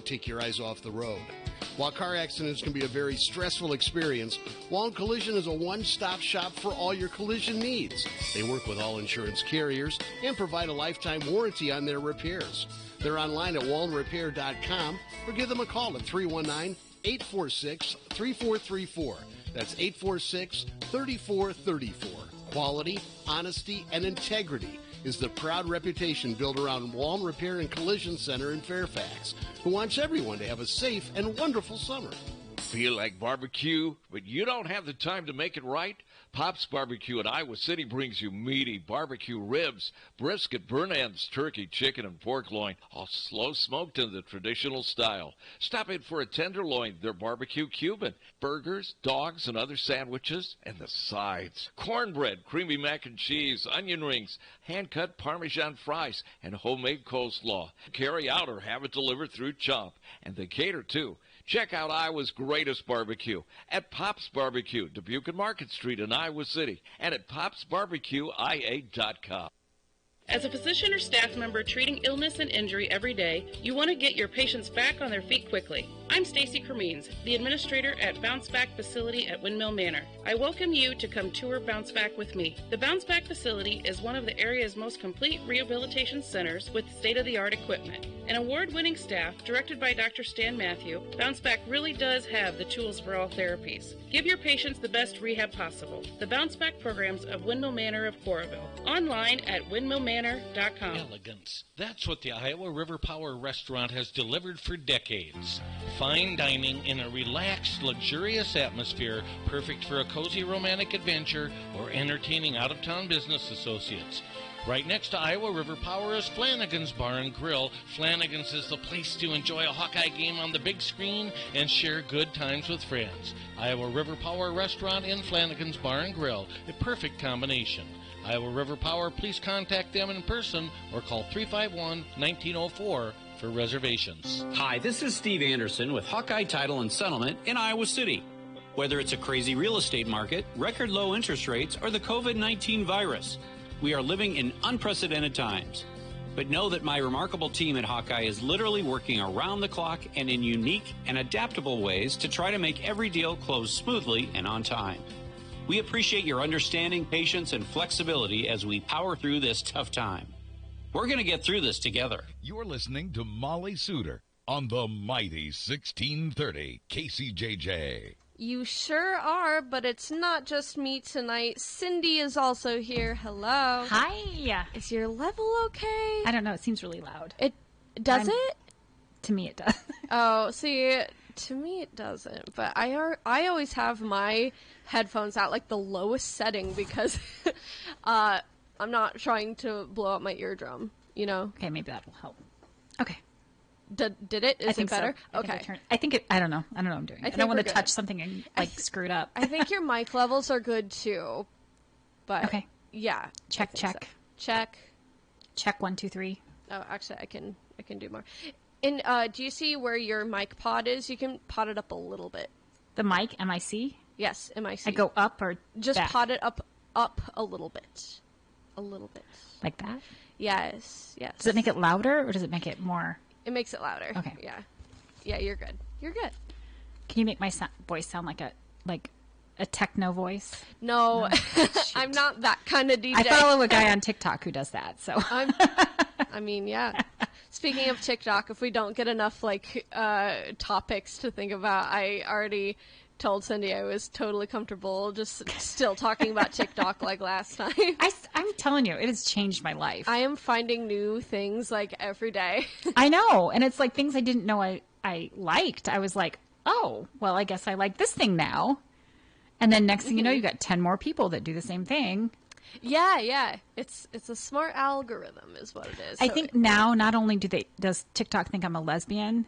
won't take your eyes off the road. While car accidents can be a very stressful experience, Wallen Collision is a one-stop shop for all your collision needs. They work with all insurance carriers and provide a lifetime warranty on their repairs. They're online at wallenrepair.com or give them a call at 319-846-3434. That's 846-3434. Quality, honesty, and integrity is the proud reputation built around Wallen Repair and Collision Center in Fairfax, who wants everyone to have a safe and wonderful summer. Feel like barbecue, but you don't have the time to make it right? Pop's Barbecue in Iowa City brings you meaty barbecue ribs, brisket, burnt ends, turkey, chicken, and pork loin, all slow smoked in the traditional style. Stop in for a tenderloin, their barbecue Cuban, burgers, dogs, and other sandwiches, and the sides. Cornbread, creamy mac and cheese, onion rings, hand-cut Parmesan fries, and homemade coleslaw. Carry out or have it delivered through Chomp, and they cater too. Check out Iowa's greatest barbecue at Pop's Barbecue, Dubuque and Market Street in Iowa City, and at popsbarbecueia.com. As a physician or staff member treating illness and injury every day, you want to get your patients back on their feet quickly. I'm Stacy Cremines, the administrator at Bounce Back Facility at Windmill Manor. I welcome you to come tour Bounce Back with me. The Bounce Back Facility is one of the area's most complete rehabilitation centers with state-of-the-art equipment. An award-winning staff directed by Dr. Stan Matthew, Bounce Back really does have the tools for all therapies. Give your patients the best rehab possible. The Bounce Back programs of Windmill Manor of Coralville. Online at windmillmanor.com. Elegance. That's what the Iowa River Power Restaurant has delivered for decades. Fine dining in a relaxed, luxurious atmosphere, perfect for a cozy romantic adventure or entertaining out-of-town business associates. Right next to Iowa River Power is Flanagan's Bar and Grill. Flanagan's is the place to enjoy a Hawkeye game on the big screen and share good times with friends. Iowa River Power Restaurant and Flanagan's Bar and Grill, a perfect combination. Iowa River Power, please contact them in person or call 351-1904 for reservations. Hi, this is Steve Anderson with Hawkeye Title and Settlement in Iowa City. Whether it's a crazy real estate market, record low interest rates, or the COVID-19 virus, we are living in unprecedented times. But know that my remarkable team at Hawkeye is literally working around the clock and in unique and adaptable ways to try to make every deal close smoothly and on time. We appreciate your understanding, patience, and flexibility as we power through this tough time. We're going to get through this together. You're listening to Molly Suter on the mighty 1630 KCJJ. You sure are, but it's not just me tonight. Cindy is also here. Hello. Hi. Is your level okay? I don't know. It seems really loud. Does it? To me, it does. Oh, see, to me it doesn't. But I always have my headphones at like the lowest setting because I'm not trying to blow out my eardrum. You know. Okay, maybe that will help. Okay. Did it? Is it better? So. Okay. I think I don't know. I don't know what I'm doing. I don't want to touch something and screw it up. I think your mic levels are good too. But okay. Yeah. Check. So. Check. Check 1, 2, 3. Oh, actually, I can do more. And do you see where your mic pod is? You can pot it up a little bit. The mic, MIC? Yes, MIC. I go up or just back? pot it up a little bit. A little bit. Like that? Yes. Does it make it louder or does it make it more? It makes it louder. Okay. Yeah. Yeah, you're good. You're good. Can you make my voice sound like a techno voice? No. I'm not that kind of DJ. I follow a guy on TikTok who does that, so. I mean, yeah. Speaking of TikTok, if we don't get enough topics to think about, I already told Cindy I was totally comfortable just still talking about TikTok like last time. I'm telling you, it has changed my life. I am finding new things like every day. I know, and it's like things I didn't know I liked. I was like, oh, well, I guess I like this thing now. And then next thing you know, you got 10 more people that do the same thing. Yeah. It's a smart algorithm is what it is. I think now not only does TikTok think I'm a lesbian,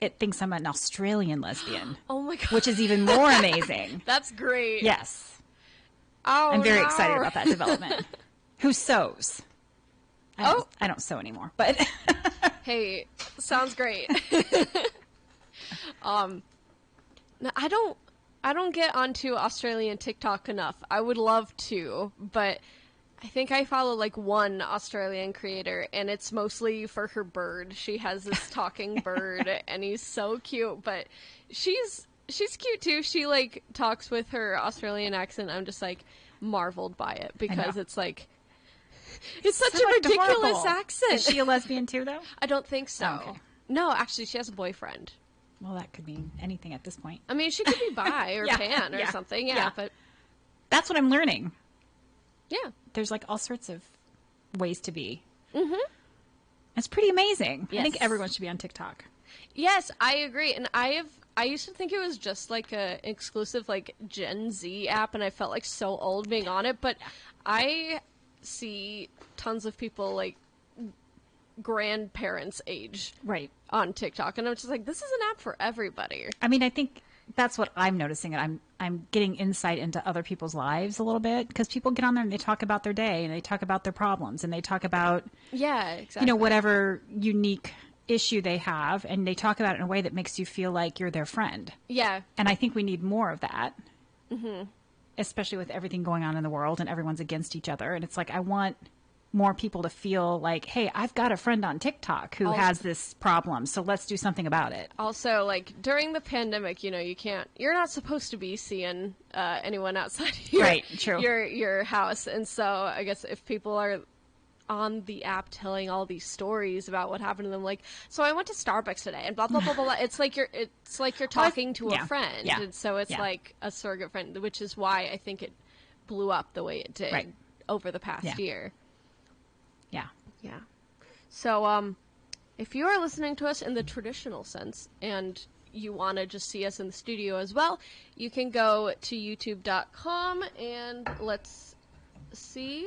it thinks I'm an Australian lesbian. Oh my God. Which is even more amazing. That's great. Yes. Oh, I'm very excited about that development. Who sews? I don't sew anymore, but hey, sounds great. No, I don't get onto Australian TikTok enough. I would love to, but I think I follow like one Australian creator, and it's mostly for her bird. She has this talking bird, and he's so cute. But she's cute too. She like talks with her Australian accent. I'm just like marveled by it because it's like it's such a ridiculous adorable. accent. Is she a lesbian too, though? I don't think so. Oh, okay. No, actually, she has a boyfriend. Well, that could mean anything at this point. I mean, she could be bi or pan or something. Yeah, but that's what I'm learning. Yeah. There's like all sorts of ways to be. Mm-hmm. It's pretty amazing. Yes. I think everyone should be on TikTok. Yes, I agree. And I used to think it was just like a exclusive like Gen Z app, and I felt like so old being on it. But I see tons of people like grandparents age on TikTok, and I'm just like, this is an app for everybody. I mean, I think that's what I'm noticing. I'm getting insight into other people's lives a little bit, because people get on there and they talk about their day, and they talk about their problems, and they talk about exactly, whatever unique issue they have, and they talk about it in a way that makes you feel like you're their friend. Yeah. And I think we need more of that. Mm-hmm. Especially with everything going on in the world and everyone's against each other. And it's like, I want more people to feel like, hey, I've got a friend on TikTok who has this problem, so let's do something about it. Also, like, during the pandemic, you're not supposed to be seeing anyone outside your house. And so I guess if people are on the app telling all these stories about what happened to them, like, so I went to Starbucks today and blah blah blah blah, blah. It's like you're talking to a friend, and so it's like a surrogate friend, which is why I think it blew up the way it did over the past year. Yeah. So if you are listening to us in the traditional sense and you want to just see us in the studio as well, you can go to youtube.com, and let's see,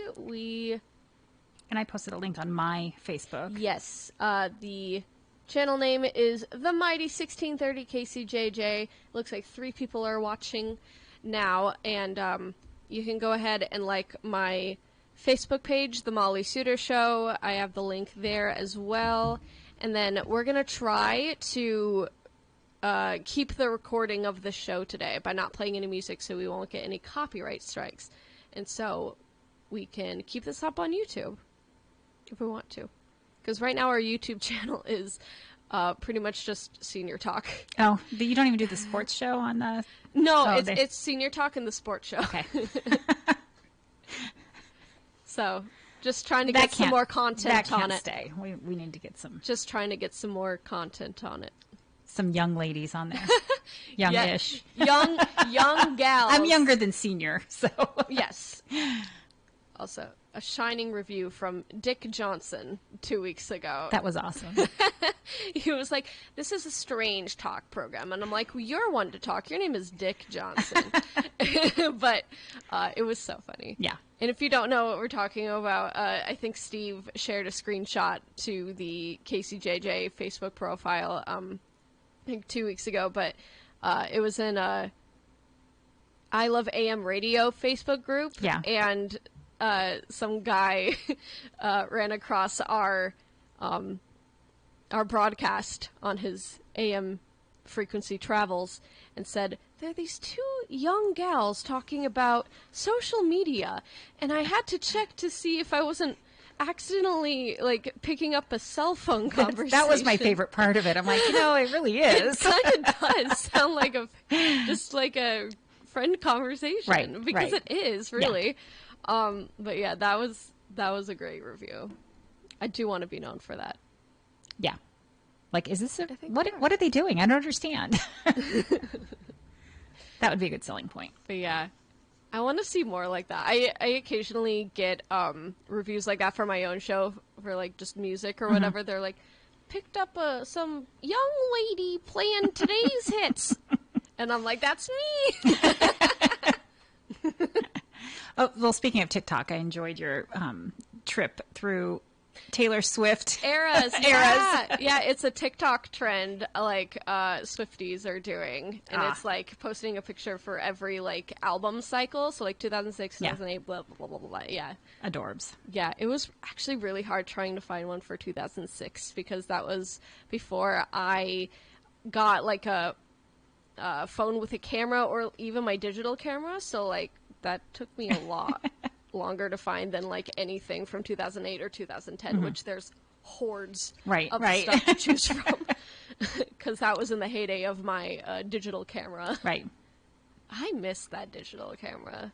and I posted a link on my Facebook. Yes. The channel name is The Mighty 1630 KCJJ. Looks like 3 people are watching now. And you can go ahead and like my Facebook page, The Molly Suter Show. I have the link there as well. And then we're going to try to keep the recording of the show today by not playing any music, so we won't get any copyright strikes. And so we can keep this up on YouTube if we want to, because right now our YouTube channel is pretty much just Senior Talk. Oh, but you don't even do the sports show on the... No, it's Senior Talk and the sports show. Okay. So just trying to get some more content on it. Stay. We need to get some... Just trying to get some more content on it. Some young ladies on there. Youngish. Young gals. I'm younger than senior, so... Yes. Also, a shining review from Dick Johnson 2 weeks ago. That was awesome. He was like, this is a strange talk program. And I'm like, well, you're one to talk. Your name is Dick Johnson. But it was so funny. Yeah. And if you don't know what we're talking about, I think Steve shared a screenshot to the KCJJ Facebook profile, I think 2 weeks ago. But it was in a I Love AM Radio Facebook group. Yeah. And some guy ran across our broadcast on his AM frequency travels and said, there are these 2 young gals talking about social media, and I had to check to see if I wasn't accidentally like picking up a cell phone conversation. That was my favorite part of it. I'm like, it really is. It kind of does sound like just like a friend conversation, right? Because it is really. Yeah. But yeah, that was a great review. I do want to be known for that. Yeah. Like, is this what are they doing? I don't understand. That would be a good selling point. But yeah, I want to see more like that. I occasionally get reviews like that for my own show for like just music or whatever. Mm-hmm. They're like, picked up some young lady playing today's hits, and I'm like, that's me. Oh, well, speaking of TikTok, I enjoyed your trip through Taylor Swift eras. Yeah, it's a TikTok trend like Swifties are doing, and it's like posting a picture for every like album cycle, so like 2006, 2008, blah blah blah blah blah. Yeah, adorbs. Yeah, it was actually really hard trying to find one for 2006 because that was before I got like a phone with a camera or even my digital camera, so like that took me a lot. longer to find than like anything from 2008 or 2010, which there's hordes of right. stuff to choose from. Because that was in the heyday of my digital camera. Right. I miss that digital camera.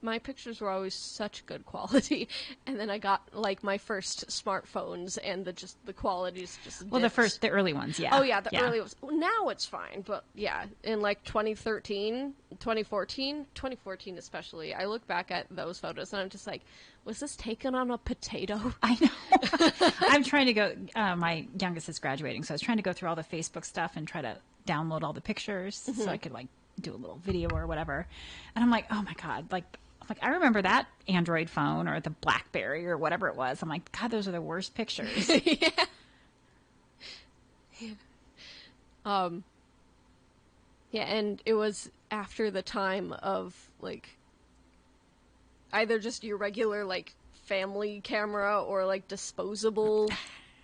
My pictures were always such good quality, and then I got like my first smartphones, and the quality's just dipped. The early ones, yeah. Oh yeah, the early ones. Now it's fine, but yeah, in like 2013, 2014 especially, I look back at those photos and I'm just like, was this taken on a potato? I know. I'm trying to go. My youngest is graduating, so I was trying to go through all the Facebook stuff and try to download all the pictures so I could like do a little video or whatever. And I'm like, oh my god, like I remember that Android phone or the BlackBerry or whatever it was. I'm like, God, those are the worst pictures. Yeah. Yeah, and it was after the time of like either just your regular like family camera or like disposable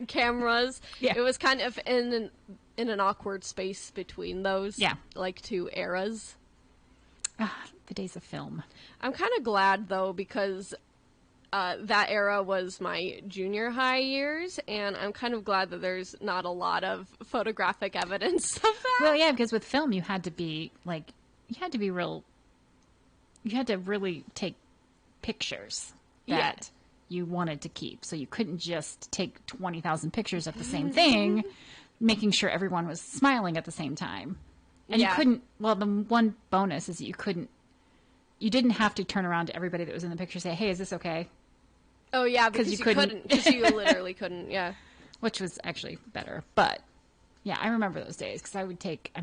cameras. Yeah. It was kind of in an awkward space between those. Yeah. Like two eras. The days of film. I'm kind of glad though, because that era was my junior high years, and I'm kind of glad that there's not a lot of photographic evidence of that. Well, yeah, because with film you had to really take pictures that you wanted to keep. So you couldn't just take 20,000 pictures of the same thing, making sure everyone was smiling at the same time. And you couldn't, well, the one bonus is that you didn't have to turn around to everybody that was in the picture and say, hey, is this okay? Oh, yeah, because you couldn't. Because you literally couldn't, yeah. Which was actually better. But, yeah, I remember those days because I would take,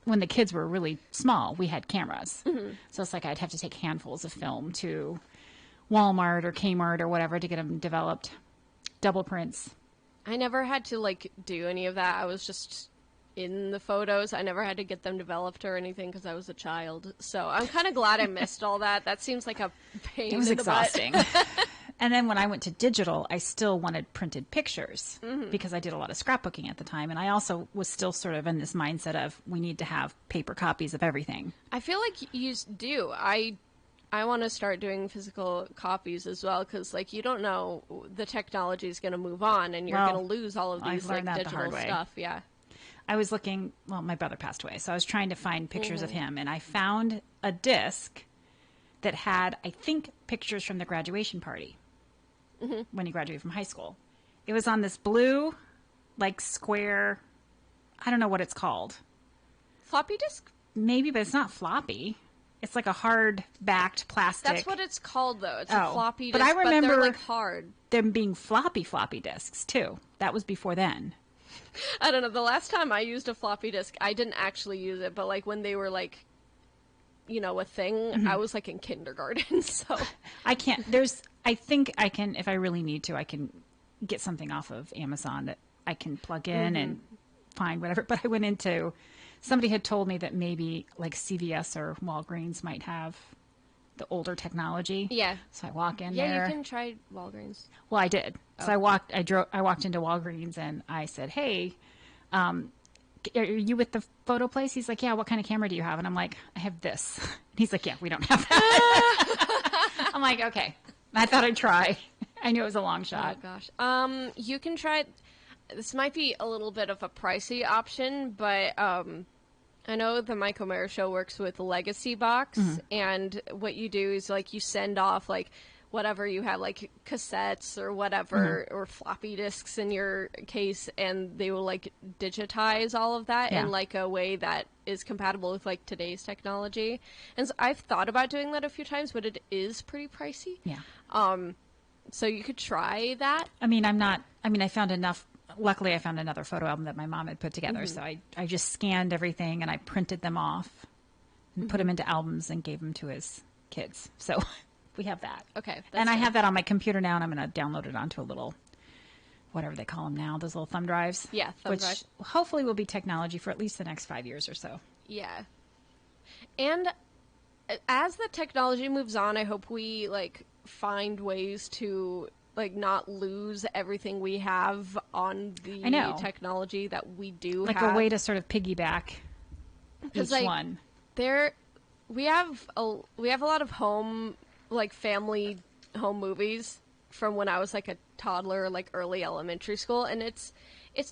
when the kids were really small, we had cameras. Mm-hmm. So it's like I'd have to take handfuls of film to Walmart or Kmart or whatever to get them developed. Double prints. I never had to, like, do any of that. I was just in the photos. I never had to get them developed or anything because I was a child. So I'm kind of glad I missed all that. That seems like a pain. It was in exhausting. The butt. And then when I went to digital, I still wanted printed pictures because I did a lot of scrapbooking at the time. And I also was still sort of in this mindset of we need to have paper copies of everything. I feel like you do. I want to start doing physical copies as well because, like, you don't know the technology is going to move on and you're going to lose all of these like digital stuff. Yeah. I was looking, well, my brother passed away, so I was trying to find pictures of him, and I found a disc that had, I think, pictures from the graduation party when he graduated from high school. It was on this blue, like, square, I don't know what it's called. Floppy disk? Maybe, but it's not floppy. It's like a hard-backed plastic. That's what it's called, though. It's a floppy disk, but I remember they're, like, hard. Them being floppy disks, too. That was before then. I don't know. The last time I used a floppy disk, I didn't actually use it, but like when they were like, you know, a thing, I was like in kindergarten. So I think I can, if I really need to, I can get something off of Amazon that I can plug in and find whatever. But I went into, somebody had told me that maybe like CVS or Walgreens might have the older technology. Yeah. So I walk in there. there. Yeah, you can try Walgreens. Well, I did. Oh. So I walked into Walgreens and I said, hey, are you with the photo place? He's like, yeah, what kind of camera do you have? And I'm like, I have this. And he's like, yeah, we don't have that. I'm like, okay. I thought I'd try. I knew it was a long shot. Oh, gosh. You can try, this might be a little bit of a pricey option, but I know the Mike O'Mara Show works with Legacy Box, and what you do is, like, you send off, like, whatever you have, like, cassettes or whatever, or floppy disks in your case, and they will, like, digitize all of that in, like, a way that is compatible with, like, today's technology. And so I've thought about doing that a few times, but it is pretty pricey. Yeah. So you could try that. I found enough. Luckily, I found another photo album that my mom had put together, so I just scanned everything and I printed them off and put them into albums and gave them to his kids. So we have that. Okay. And I have that on my computer now, and I'm going to download it onto a little, whatever they call them now, those little thumb drives. Yeah, thumb drive. Which hopefully will be technology for at least the next 5 years or so. Yeah. And as the technology moves on, I hope we, like, find ways to, like, not lose everything we have on the technology that we do have. Like a way to sort of piggyback each one. We have a lot of home like family home movies from when I was like a toddler, like early elementary school, and it's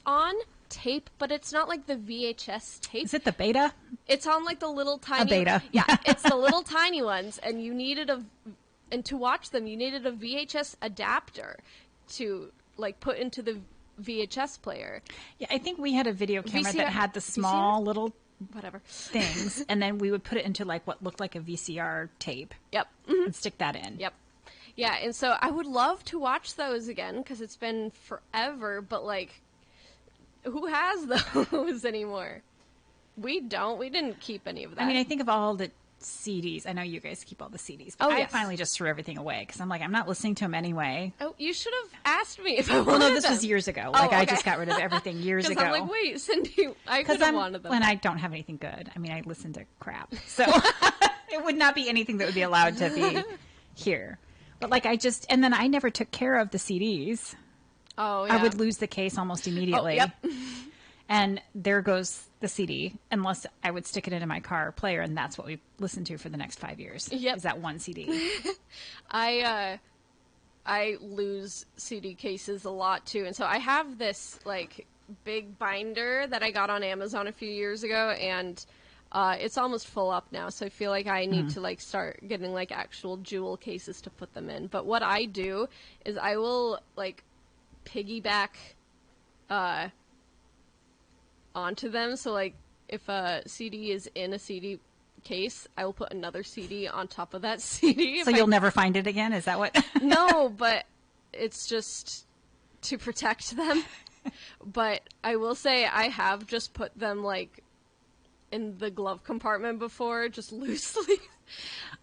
on tape, but it's not like the VHS tape. Is it the beta? It's on like the little tiny... A beta. Yeah, it's the little tiny ones, and you needed and to watch them, you needed a VHS adapter to like put into the VHS player. Yeah, I think we had a video camera that had the small little whatever things, and then we would put it into like what looked like a VCR tape. Yep. And stick that in. Yep. Yeah, and so I would love to watch those again because it's been forever, but like, who has those anymore? We don't. We didn't keep any of that. I mean, I think of all the CDs. I know you guys keep all the CDs, but I finally just threw everything away because I'm like, I'm not listening to them anyway. Oh, you should have asked me if I wanted Well, no, this them. was years ago. Like, okay. I just got rid of everything years ago. I'm like, wait, Cindy, I could have wanted them. When I don't have anything good. I mean, I listen to crap. So it would not be anything that would be allowed to be here. But like, and then I never took care of the CDs. Oh, yeah. I would lose the case almost immediately. Oh, yep. And there goes the CD, unless I would stick it into my car player, and that's what we listened to for the next 5 years. Yep. Is that one CD. I lose CD cases a lot too, and so I have this like big binder that I got on Amazon a few years ago, and it's almost full up now, so I feel like I need to like start getting like actual jewel cases to put them in. But what I do is I will like piggyback onto them, so like if a CD is in a CD case, I will put another CD on top of that CD. So you'll never find it again? Is that what? No, but it's just to protect them. But I will say I have just put them like in the glove compartment before, just loosely.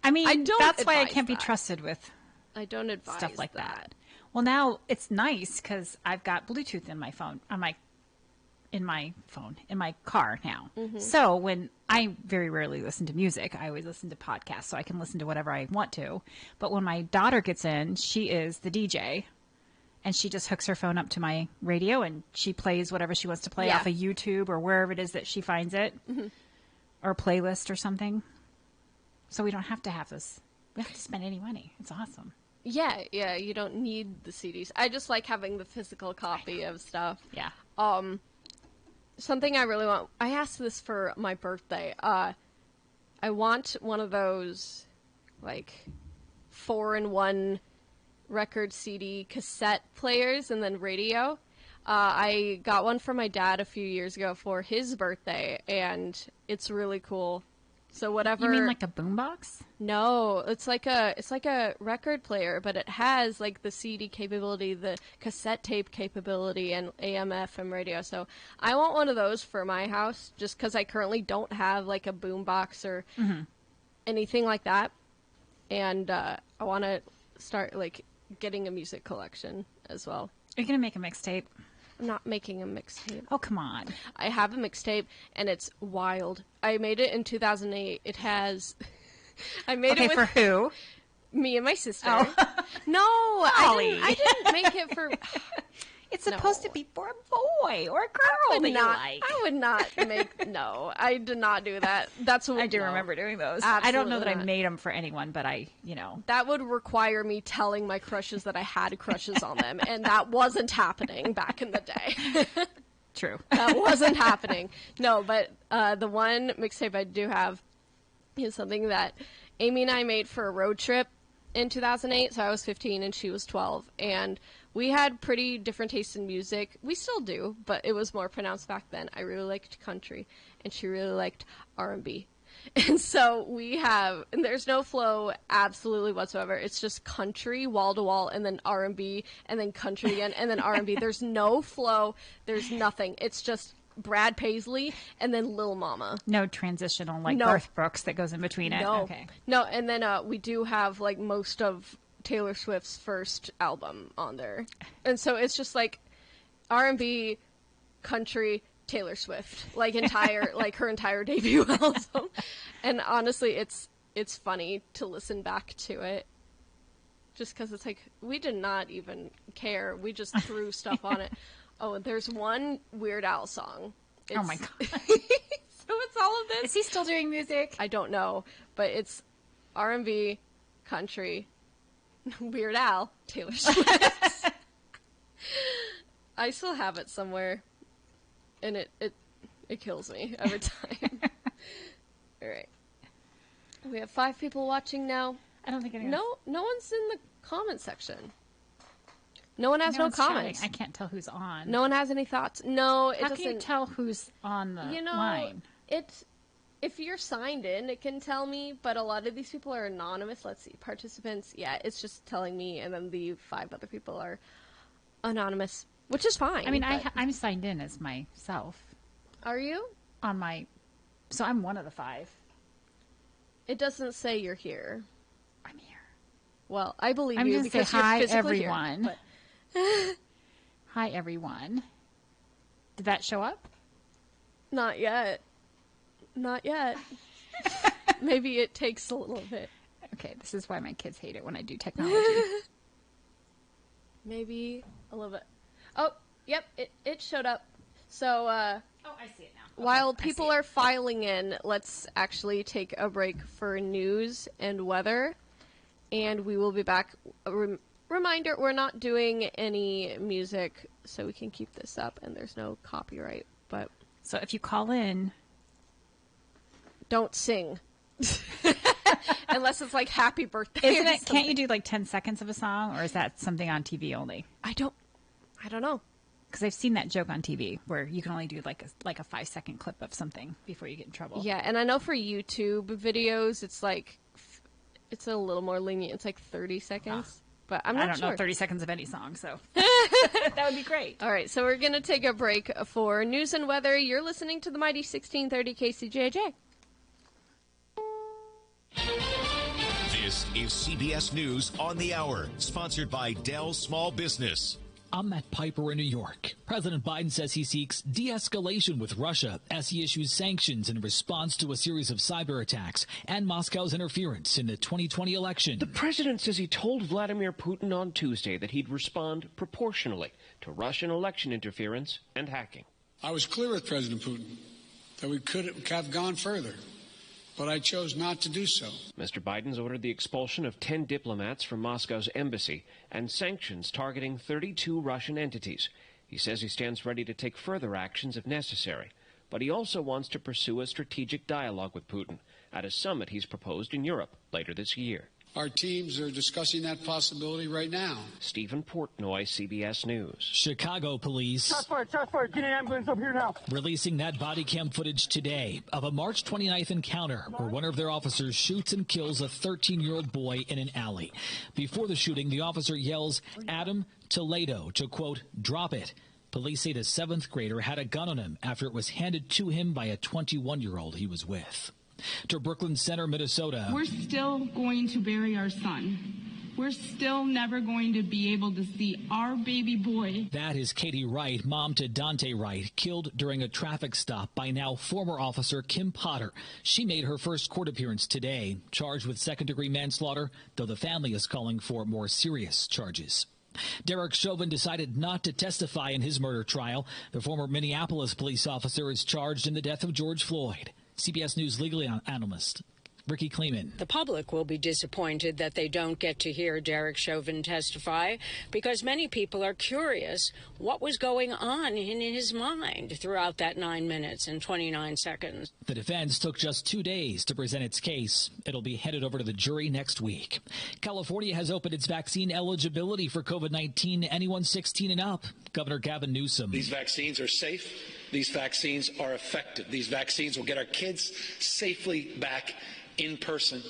I mean, that's why I advise can't be that. trusted with I don't advise stuff like that. Well, now it's nice because I've got Bluetooth in my phone, in my car now. Mm-hmm. So when I very rarely listen to music, I always listen to podcasts, so I can listen to whatever I want to. But when my daughter gets in, she is the DJ, and she just hooks her phone up to my radio, and she plays whatever she wants to play off of YouTube or wherever it is that she finds it, or a playlist or something. So we don't have to have this. We don't have to spend any money. It's awesome. Yeah, you don't need the CDs. I just like having the physical copy of stuff. Yeah. Something I really want, I asked this for my birthday. I want one of those, like, 4-in-1 record CD cassette players and then radio. I got one for my dad a few years ago for his birthday, and it's really cool. So whatever. You mean like a boombox? No, it's like a record player, but it has like the CD capability, the cassette tape capability, and AM FM radio. So I want one of those for my house, just because I currently don't have like a boombox or anything like that, and I want to start like getting a music collection as well. Are you gonna make a mixtape? I'm not making a mixtape. Oh, come on. I have a mixtape, and it's wild. I made it in 2008. It has... I made it with... for who? Me and my sister. Oh. No, I didn't make it for... It's supposed to be for a boy or a girl that you like. I would not make... No, I did not do that. That's what... I do remember doing those. Absolutely I don't know that not. I made them for anyone, but That would require me telling my crushes that I had crushes on them, and that wasn't happening back in the day. True. That wasn't happening. No, but the one mixtape I do have is something that Amy and I made for a road trip in 2008. So I was 15 and she was 12, and we had pretty different tastes in music. We still do, but it was more pronounced back then. I really liked country, and she really liked R&B. And so and there's no flow absolutely whatsoever. It's just country wall to wall, and then R&B, and then country again, and then R&B. There's no flow. There's nothing. It's just Brad Paisley and then Lil Mama. No transitional like Garth Brooks that goes in between it. No. Okay. No, and then we do have like most of Taylor Swift's first album on there. And so it's just like R&B, country, Taylor Swift, like her entire debut album. And honestly, it's funny to listen back to it, just because it's like we did not even care. We just threw stuff on it. Oh, there's one Weird Al song. Oh my god! So it's all of this. Is he still doing music? I don't know, but it's R&B, country. Weird Al, Taylor Swift. I still have it somewhere, and it kills me every time. All right. We have 5 people watching now. I don't think anyone. No one's in the comment section. No one has no comments. Chatting. I can't tell who's on. No one has any thoughts. No, it doesn't. How can you tell who's on the line? If you're signed in, it can tell me, but a lot of these people are anonymous. Let's see. Participants, yeah, it's just telling me, and then the 5 other people are anonymous, which is fine. I mean, I'm signed in as myself. Are you? So I'm one of the 5. It doesn't say you're here. I'm here. Well, I believe I'm you going to because say hi, you're physically everyone. Here, Hi, everyone. Did that show up? Not yet. Not yet. Maybe it takes a little bit. Okay, this is why my kids hate it when I do technology. Maybe a little bit. Oh, yep, it showed up. So, oh, I see it now. While people are filing in, let's actually take a break for news and weather, and we will be back. Reminder, we're not doing any music, so we can keep this up, and there's no copyright. But so if you call in, don't sing. Unless it's like happy birthday. Isn't it? Can't you do like 10 seconds of a song, or is that something on TV only? I don't know. Because I've seen that joke on TV where you can only do like a 5-second clip of something before you get in trouble. Yeah, and I know for YouTube videos, it's a little more lenient. It's like 30 seconds. But I don't know 30 seconds of any song, so that would be great. All right, so we're going to take a break for news and weather. You're listening to the Mighty 1630 KCJJ. This is CBS News on the Hour, sponsored by Dell Small Business. I'm Matt Piper in New York. President Biden says he seeks de-escalation with Russia as he issues sanctions in response to a series of cyber attacks and Moscow's interference in the 2020 election. The president says he told Vladimir Putin on Tuesday that he'd respond proportionally to Russian election interference and hacking. I was clear with President Putin that we could have gone further, but I chose not to do so. Mr. Biden's ordered the expulsion of 10 diplomats from Moscow's embassy and sanctions targeting 32 Russian entities. He says he stands ready to take further actions if necessary, but he also wants to pursue a strategic dialogue with Putin at a summit he's proposed in Europe later this year. Our teams are discussing that possibility right now. Stephen Portnoy, CBS News. Chicago police. Shots fired. Get an ambulance up here now. Releasing that body cam footage today of a March 29th encounter where one of their officers shoots and kills a 13-year-old boy in an alley. Before the shooting, the officer yells, "Adam Toledo," to, quote, "drop it." Police say the 7th grader had a gun on him after it was handed to him by a 21-year-old he was with. To Brooklyn Center, Minnesota. We're still going to bury our son. We're still never going to be able to see our baby boy. That is Katie Wright, mom to Dante Wright, killed during a traffic stop by now former officer Kim Potter. She made her first court appearance today, charged with second-degree manslaughter, though the family is calling for more serious charges. Derek Chauvin decided not to testify in his murder trial. The former Minneapolis police officer is charged in the death of George Floyd. CBS News legal analyst Ricky Kleeman. The public will be disappointed that they don't get to hear Derek Chauvin testify because many people are curious what was going on in his mind throughout that 9 minutes and 29 seconds. The defense took just 2 days to present its case. It'll be headed over to the jury next week. California has opened its vaccine eligibility for COVID-19 anyone 16 and up. Governor Gavin Newsom. These vaccines are safe. These vaccines are effective. These vaccines will get our kids safely back in person,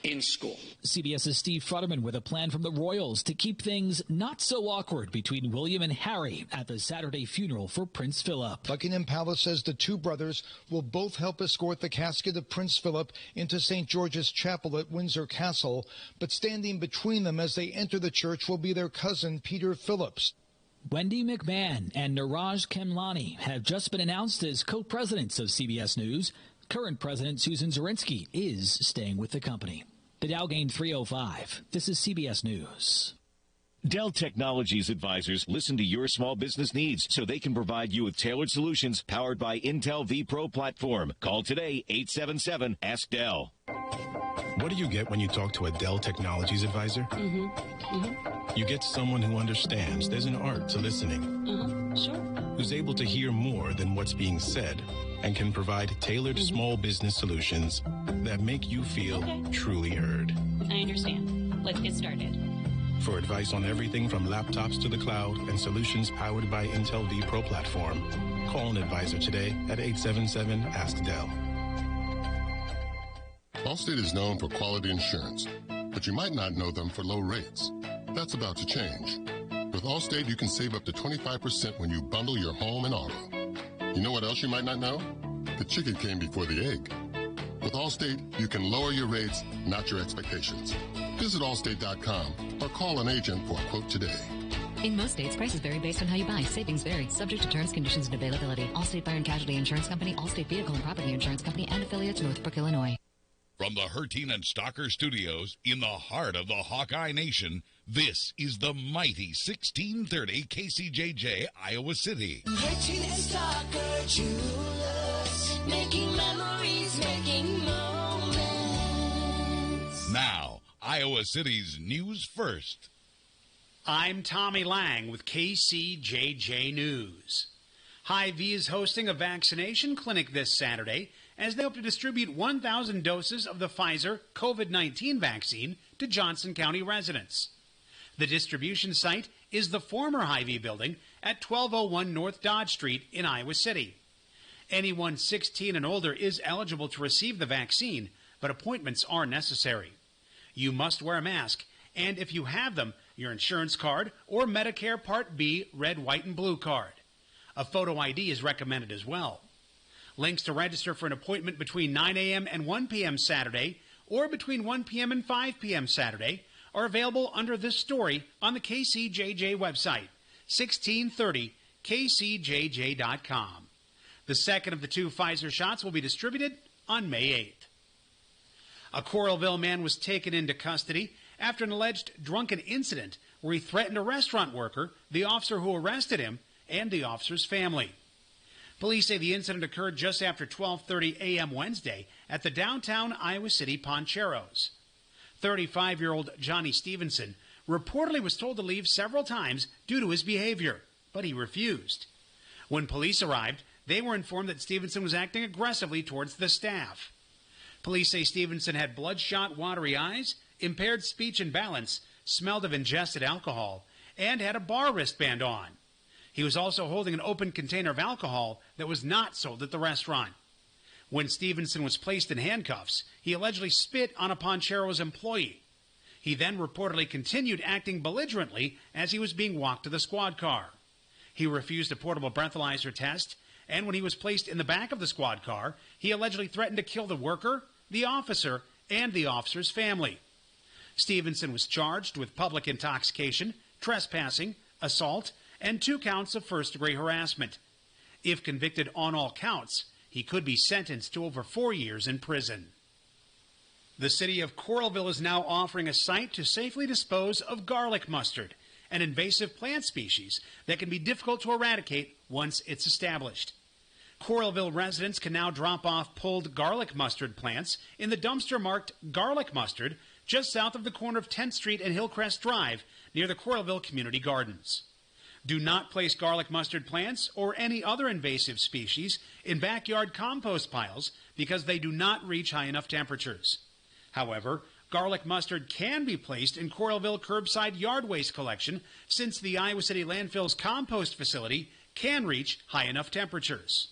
in school. CBS's Steve Futterman with a plan from the Royals to keep things not so awkward between William and Harry at the Saturday funeral for Prince Philip. Buckingham Palace says the two brothers will both help escort the casket of Prince Philip into St. George's Chapel at Windsor Castle, but standing between them as they enter the church will be their cousin Peter Phillips. Wendy McMahon and Niraj Kemlani have just been announced as co-presidents of CBS News. Current President Susan Zirinsky is staying with the company. The Dow gained 305. This is CBS News. Dell Technologies advisors listen to your small business needs so they can provide you with tailored solutions powered by Intel vPro platform. Call today, 877-ASK-DELL. What do you get when you talk to a Dell Technologies advisor? You get someone who understands there's an art to listening. Sure. Who's able to hear more than what's being said and can provide tailored small business solutions that make you feel truly heard. I understand. Let's get started. For advice on everything from laptops to the cloud and solutions powered by Intel V Pro platform, call an advisor today at 877-ASK-DELL. Allstate is known for quality insurance, but you might not know them for low rates. That's about to change. With Allstate, you can save up to 25% when you bundle your home and auto. You know what else you might not know? The chicken came before the egg. With Allstate, you can lower your rates, not your expectations. Visit Allstate.com or call an agent for a quote today. In most states, prices vary based on how you buy. Savings vary, subject to terms, conditions, and availability. Allstate Fire and Casualty Insurance Company, Allstate Vehicle and Property Insurance Company, and affiliates, Northbrook, Illinois. From the Hertine and Stalker Studios in the heart of the Hawkeye Nation, this is the mighty 1630 KCJJ, Iowa City. Hertine and Stalker Jewelers, making memories, making moments. Now, Iowa City's news first. I'm Tommy Lang with KCJJ News. Hy-Vee is hosting a vaccination clinic this Saturday as they hope to distribute 1,000 doses of the Pfizer COVID-19 vaccine to Johnson County residents. The distribution site is the former Hy-Vee building at 1201 North Dodge Street in Iowa City. Anyone 16 and older is eligible to receive the vaccine, but appointments are necessary. You must wear a mask, and if you have them, your insurance card or Medicare Part B red, white, and blue card. A photo ID is recommended as well. Links to register for an appointment between 9 a.m. and 1 p.m. Saturday or between 1 p.m. and 5 p.m. Saturday are available under this story on the KCJJ website, 1630kcjj.com. The second of the 2 Pfizer shots will be distributed on May 8th. A Coralville man was taken into custody after an alleged drunken incident where he threatened a restaurant worker, the officer who arrested him, and the officer's family. Police say the incident occurred just after 12:30 a.m. Wednesday at the downtown Iowa City Poncheros. 35-year-old Johnny Stevenson reportedly was told to leave several times due to his behavior, but he refused. When police arrived, they were informed that Stevenson was acting aggressively towards the staff. Police say Stevenson had bloodshot, watery eyes, impaired speech and balance, smelled of ingested alcohol, and had a bar wristband on. He was also holding an open container of alcohol that was not sold at the restaurant. When Stevenson was placed in handcuffs, he allegedly spit on a Poncheros employee. He then reportedly continued acting belligerently as he was being walked to the squad car. He refused a portable breathalyzer test, and when he was placed in the back of the squad car, he allegedly threatened to kill the worker, the officer, and the officer's family. Stevenson was charged with public intoxication, trespassing, assault, and 2 counts of first-degree harassment. If convicted on all counts, he could be sentenced to over 4 years in prison. The city of Coralville is now offering a site to safely dispose of garlic mustard, an invasive plant species that can be difficult to eradicate once it's established. Coralville residents can now drop off pulled garlic mustard plants in the dumpster marked garlic mustard just south of the corner of 10th Street and Hillcrest Drive near the Coralville Community Gardens. Do not place garlic mustard plants or any other invasive species in backyard compost piles because they do not reach high enough temperatures. However, garlic mustard can be placed in Coralville curbside yard waste collection since the Iowa City landfill's compost facility can reach high enough temperatures.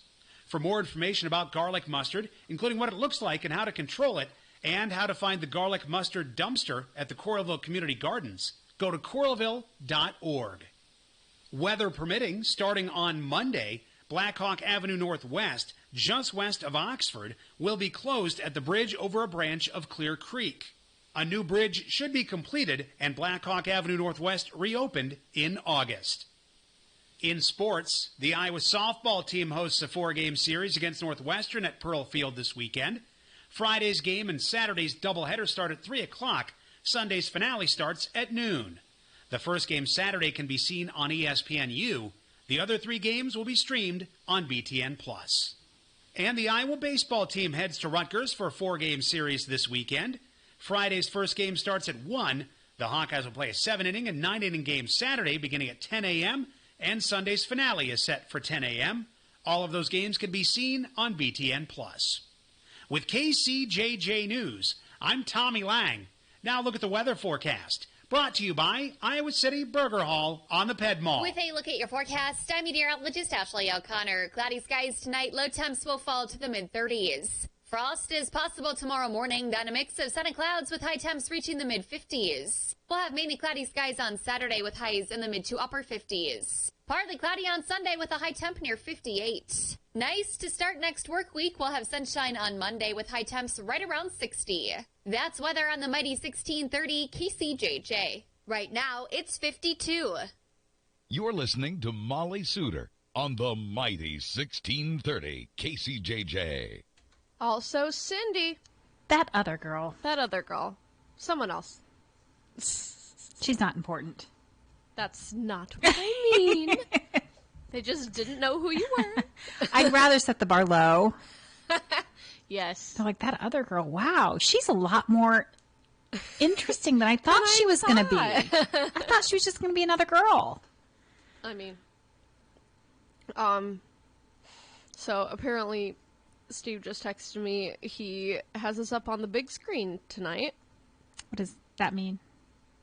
For more information about garlic mustard, including what it looks like and how to control it, and how to find the garlic mustard dumpster at the Coralville Community Gardens, go to coralville.org. Weather permitting, starting on Monday, Blackhawk Avenue Northwest, just west of Oxford, will be closed at the bridge over a branch of Clear Creek. A new bridge should be completed and Blackhawk Avenue Northwest reopened in August. In sports, the Iowa softball team hosts a 4-game series against Northwestern at Pearl Field this weekend. Friday's game and Saturday's doubleheader start at 3 o'clock. Sunday's finale starts at noon. The first game Saturday can be seen on ESPNU. The other 3 games will be streamed on BTN+. And the Iowa baseball team heads to Rutgers for a 4-game series this weekend. Friday's first game starts at 1. The Hawkeyes will play a 7-inning and 9-inning game Saturday beginning at 10 a.m. And Sunday's finale is set for 10 a.m. All of those games can be seen on BTN+. With KCJJ News, I'm Tommy Lang. Now look at the weather forecast. Brought to you by Iowa City Burger Hall on the Ped Mall. With a look at your forecast, I'm meteorologist Ashley O'Connor. Cloudy skies tonight. Low temps will fall to the mid-30s. Frost is possible tomorrow morning, then a mix of sun and clouds with high temps reaching the mid-50s. We'll have mainly cloudy skies on Saturday with highs in the mid to upper 50s. Partly cloudy on Sunday with a high temp near 58. Nice to start next work week. We'll have sunshine on Monday with high temps right around 60. That's weather on the mighty 1630 KCJJ. Right now, it's 52. You're listening to Molly Suter on the mighty 1630 KCJJ. Also, Cindy. That other girl. That other girl. Someone else. She's not important. That's not what I mean. They just didn't know who you were. I'd rather set the bar low. Yes. They're like, that other girl, wow, she's a lot more interesting than I thought she was going to be. I thought she was just going to be another girl. I mean, so apparently Steve just texted me. He has us up on the big screen tonight. What does that mean?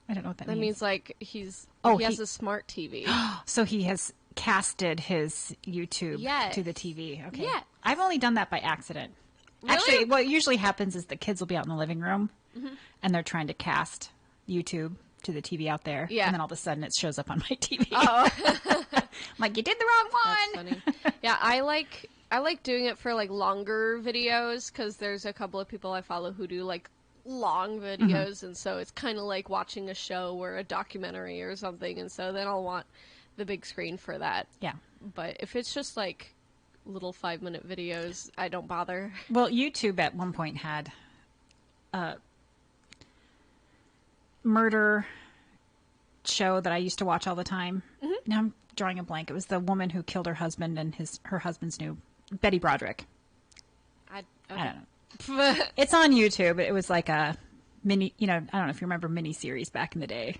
I don't know what that means. That means like he has a smart TV. So he has casted his YouTube to the TV. Okay. Yeah. I've only done that by accident. Really? Actually, what usually happens is the kids will be out in the living room and they're trying to cast YouTube to the TV out there. Yeah. And then all of a sudden it shows up on my TV. Oh. I'm like, you did the wrong one. That's funny. Yeah, I like doing it for like longer videos because there's a couple of people I follow who do like long videos, and so it's kind of like watching a show or a documentary or something, and so then I'll want the big screen for that. Yeah. But if it's just like little 5-minute videos, I don't bother. Well, YouTube at one point had a murder show that I used to watch all the time. Now I'm drawing a blank. It was the woman who killed her husband and her husband's new Betty Broderick. I don't know. It's on YouTube. It was like a mini, I don't know if you remember mini-series back in the day.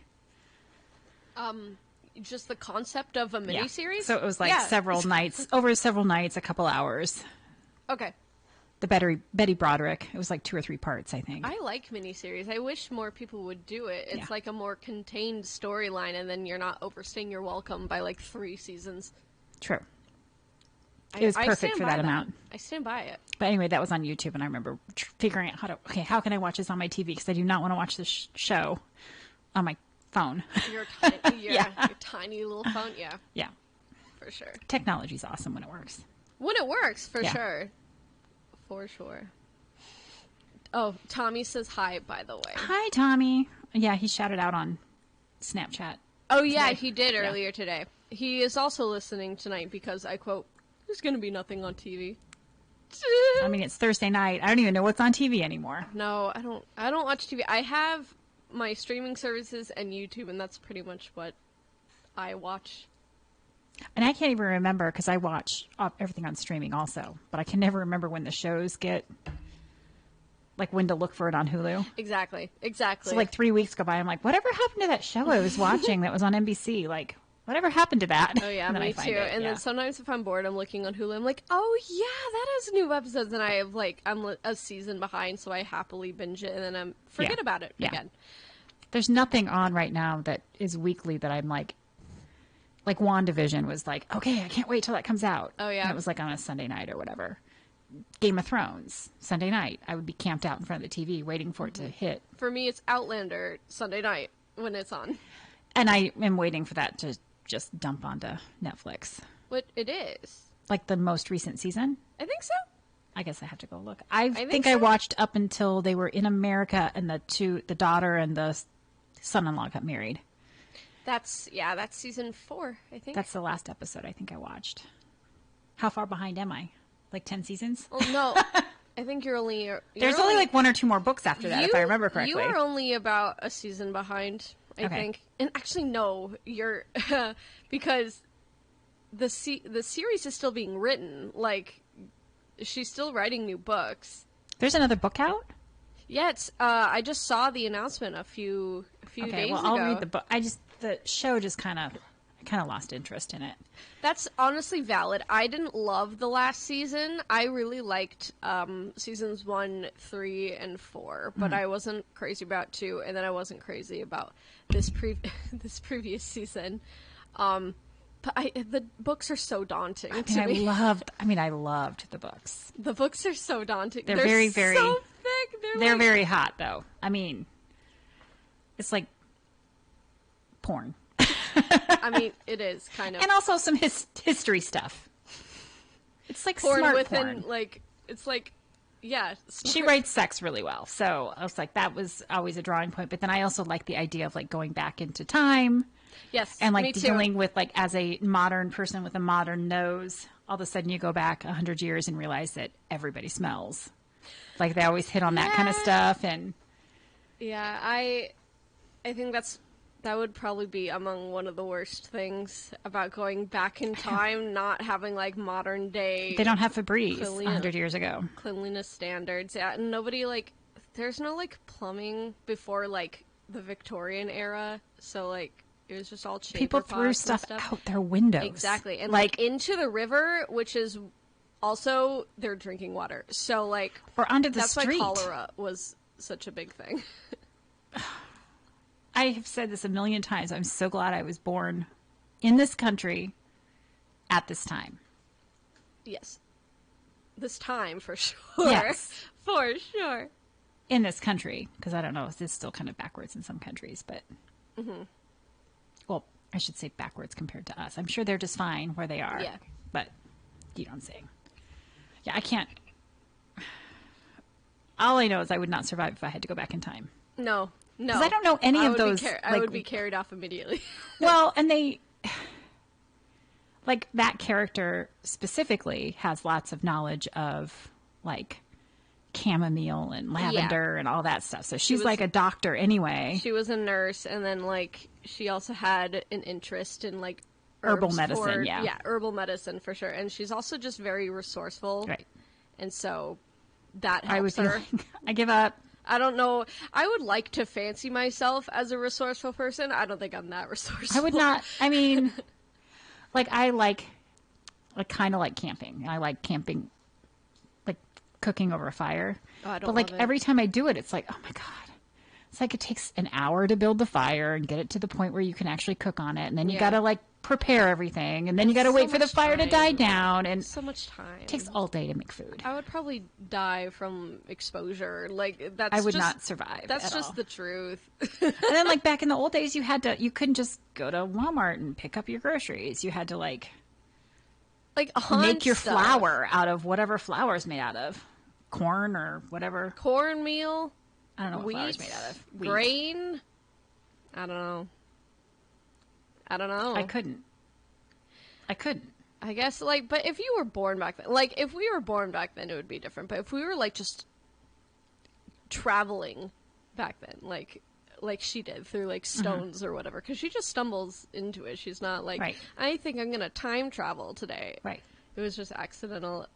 Just the concept of a mini-series? So it was like several nights, a couple hours. Okay. The Betty Broderick. It was like 2 or 3 parts, I think. I like mini-series. I wish more people would do it. It's like a more contained storyline, and then you're not overstaying your welcome by like 3 seasons. True. It was perfect for that amount. I stand by it. But anyway, that was on YouTube, and I remember figuring out how can I watch this on my TV? Because I do not want to watch this show on my phone. Your tiny little phone, yeah. Yeah. For sure. Technology's awesome when it works. When it works, for sure. For sure. Oh, Tommy says hi, by the way. Hi, Tommy. Yeah, he shouted out on Snapchat. Oh, yeah, today. He did earlier today. He is also listening tonight because, I quote, "There's going to be nothing on TV." I mean, it's Thursday night. I don't even know what's on TV anymore. No, I don't watch TV. I have my streaming services and YouTube, and that's pretty much what I watch. And I can't even remember because I watch everything on streaming also, but I can never remember when the shows get, like when to look for it on Hulu. Exactly. So like 3 weeks go by, I'm like, whatever happened to that show I was watching that was on NBC? Like, whatever happened to that? Oh, yeah, me too. And then sometimes if I'm bored, I'm looking on Hulu. I'm like, oh, yeah, that has new episodes. And I have, like, I'm a season behind, so I happily binge it, and then I forget about it again. There's nothing on right now that is weekly that I'm like WandaVision was like, okay, I can't wait till that comes out. Oh, yeah. And it was like on a Sunday night or whatever. Game of Thrones, Sunday night. I would be camped out in front of the TV waiting for it to hit. For me, it's Outlander Sunday night when it's on. And I am waiting for that to just dump onto Netflix. What it is? Like the most recent season? I think so. I guess I have to go look. I think I watched up until they were in America and the daughter and the son-in-law got married. That's season 4, I think. That's the last episode I think I watched. How far behind am I? Like 10 seasons? Oh, no. I think you're only... There's only like 1 or 2 more books after that, if I remember correctly. You are only about a season behind, I think. And actually, no, you're... because the series is still being written. Like, she's still writing new books. There's another book out? Yeah, it's, I just saw the announcement a few days ago. Okay, well, I'll read the book. The show just kind of lost interest in it. That's honestly valid. I didn't love the last season. I really liked seasons 1, 3, and 4, but I wasn't crazy about 2, and then I wasn't crazy about this previous season. But the books are so daunting to me. I loved the books. The books are so daunting. They're very, very so thick. They're very hot, though. I mean, it's like porn. I mean, it is kind of, and also some history stuff. It's like porn smart within, porn. it's like, yeah. She writes sex really well, so I was like, that was always a drawing point. But then I also like the idea of like going back into time. Yes, and like me too. dealing with like as a modern person with a modern nose, all of a sudden you go back 100 years and realize that everybody smells. Like they always hit on that kind of stuff, and yeah, I think that would probably be among one of the worst things about going back in time, not having like modern day. They don't have Febreze 100 years ago. Cleanliness standards, yeah, and nobody like. There's no like plumbing before like the Victorian era, so like it was just all chamber people threw pots and stuff out their windows. Exactly, and like into the river, which is also their drinking water. So like, or onto the that's street. why cholera was such a big thing. I have said this a million times. I'm so glad I was born in this country at this time. Yes. This time, for sure. Yes. For sure. In this country, because I don't know, it's still kind of backwards in some countries, but... Mm-hmm. Well, I should say backwards compared to us. I'm sure they're just fine where they are. Yeah. But you know what I'm saying. Yeah, I can't... All I know is I would not survive if I had to go back in time. No. Because I don't know any of those. I would be carried off immediately. Well, and they, like that character specifically has lots of knowledge of like chamomile and lavender and all that stuff. So she's like a doctor anyway. She was a nurse, and then like she also had an interest in like herbal medicine. Yeah, herbal medicine for sure. And she's also just very resourceful. Right. And so that helps her. I give up. I don't know. I would like to fancy myself as a resourceful person. I don't think I'm that resourceful. I would not. I mean, like I kind of like camping. I like camping, like cooking over a fire. Oh, I don't but like love it. every time I do it, it's like, oh my God. It's like it takes an hour to build the fire and get it to the point where you can actually cook on it. And then you got to like prepare everything. And then you got to wait for the fire to die down. And so much time. It takes all day to make food. I would probably die from exposure. Like that's I would just, not survive. That's at just all. the truth. And then like back in the old days, you couldn't just go to Walmart and pick up your groceries. You had to like hunt make your stuff. flour out of whatever flour is made out of. Corn or whatever. Cornmeal. I don't know what wheat, flour is made out of. Wheat. Grain. I don't know. I couldn't. I guess but if you were born back then, if we were born back then, it would be different. But if we were just traveling back then, like she did through stones or whatever, because she just stumbles into it. She's not right. I think I'm gonna time travel today. Right. It was just accidental.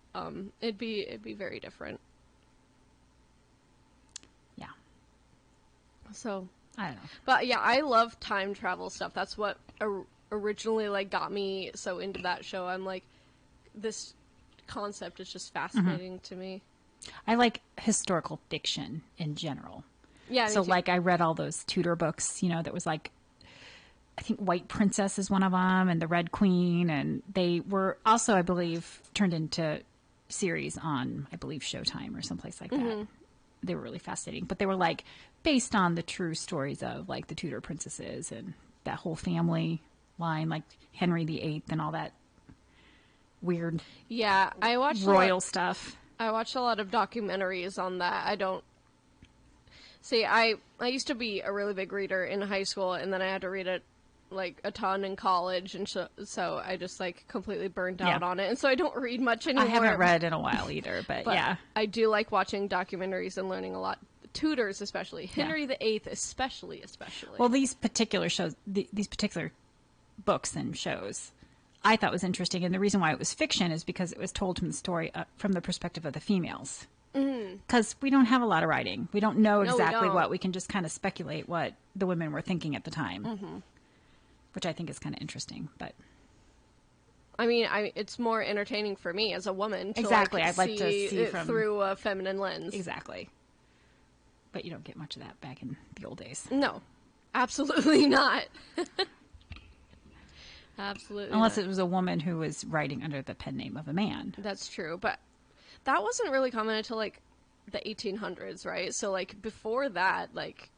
It'd be very different. Yeah. So I don't know. But yeah, I love time travel stuff. That's what originally got me so into that show. I'm like, this concept is just fascinating to me. I like historical fiction in general. Yeah. So I read all those Tudor books, that was like, I think White Princess is one of them, and The Red Queen, and they were also, I believe, turned into series on, I believe, Showtime or someplace like that. They were really fascinating, but they were based on the true stories of the Tudor princesses and that whole family line, like Henry VIII and all that weird I watched royal stuff. I watched a lot of documentaries on that. I don't see. I used to be a really big reader in high school, and then I had to read it a ton in college, and so I just completely burned out on it, and so I don't read much anymore. I haven't read in a while either, but yeah, I do like watching documentaries and learning a lot. Tudors, especially Henry VIII, especially. Well, these particular shows, these particular books and shows, I thought was interesting, and the reason why it was fiction is because it was told from the story from the perspective of the females. Because we don't have a lot of writing. We don't know exactly what. We can just kind of speculate what the women were thinking at the time, which I think is kind of interesting. But I mean, it's more entertaining for me as a woman. To I'd like to see it from through a feminine lens. Exactly. But you don't get much of that back in the old days. No, absolutely not. Absolutely Unless not. it was a woman who was writing under the pen name of a man. That's true, but that wasn't really common until like the 1800s, right? So like before that, like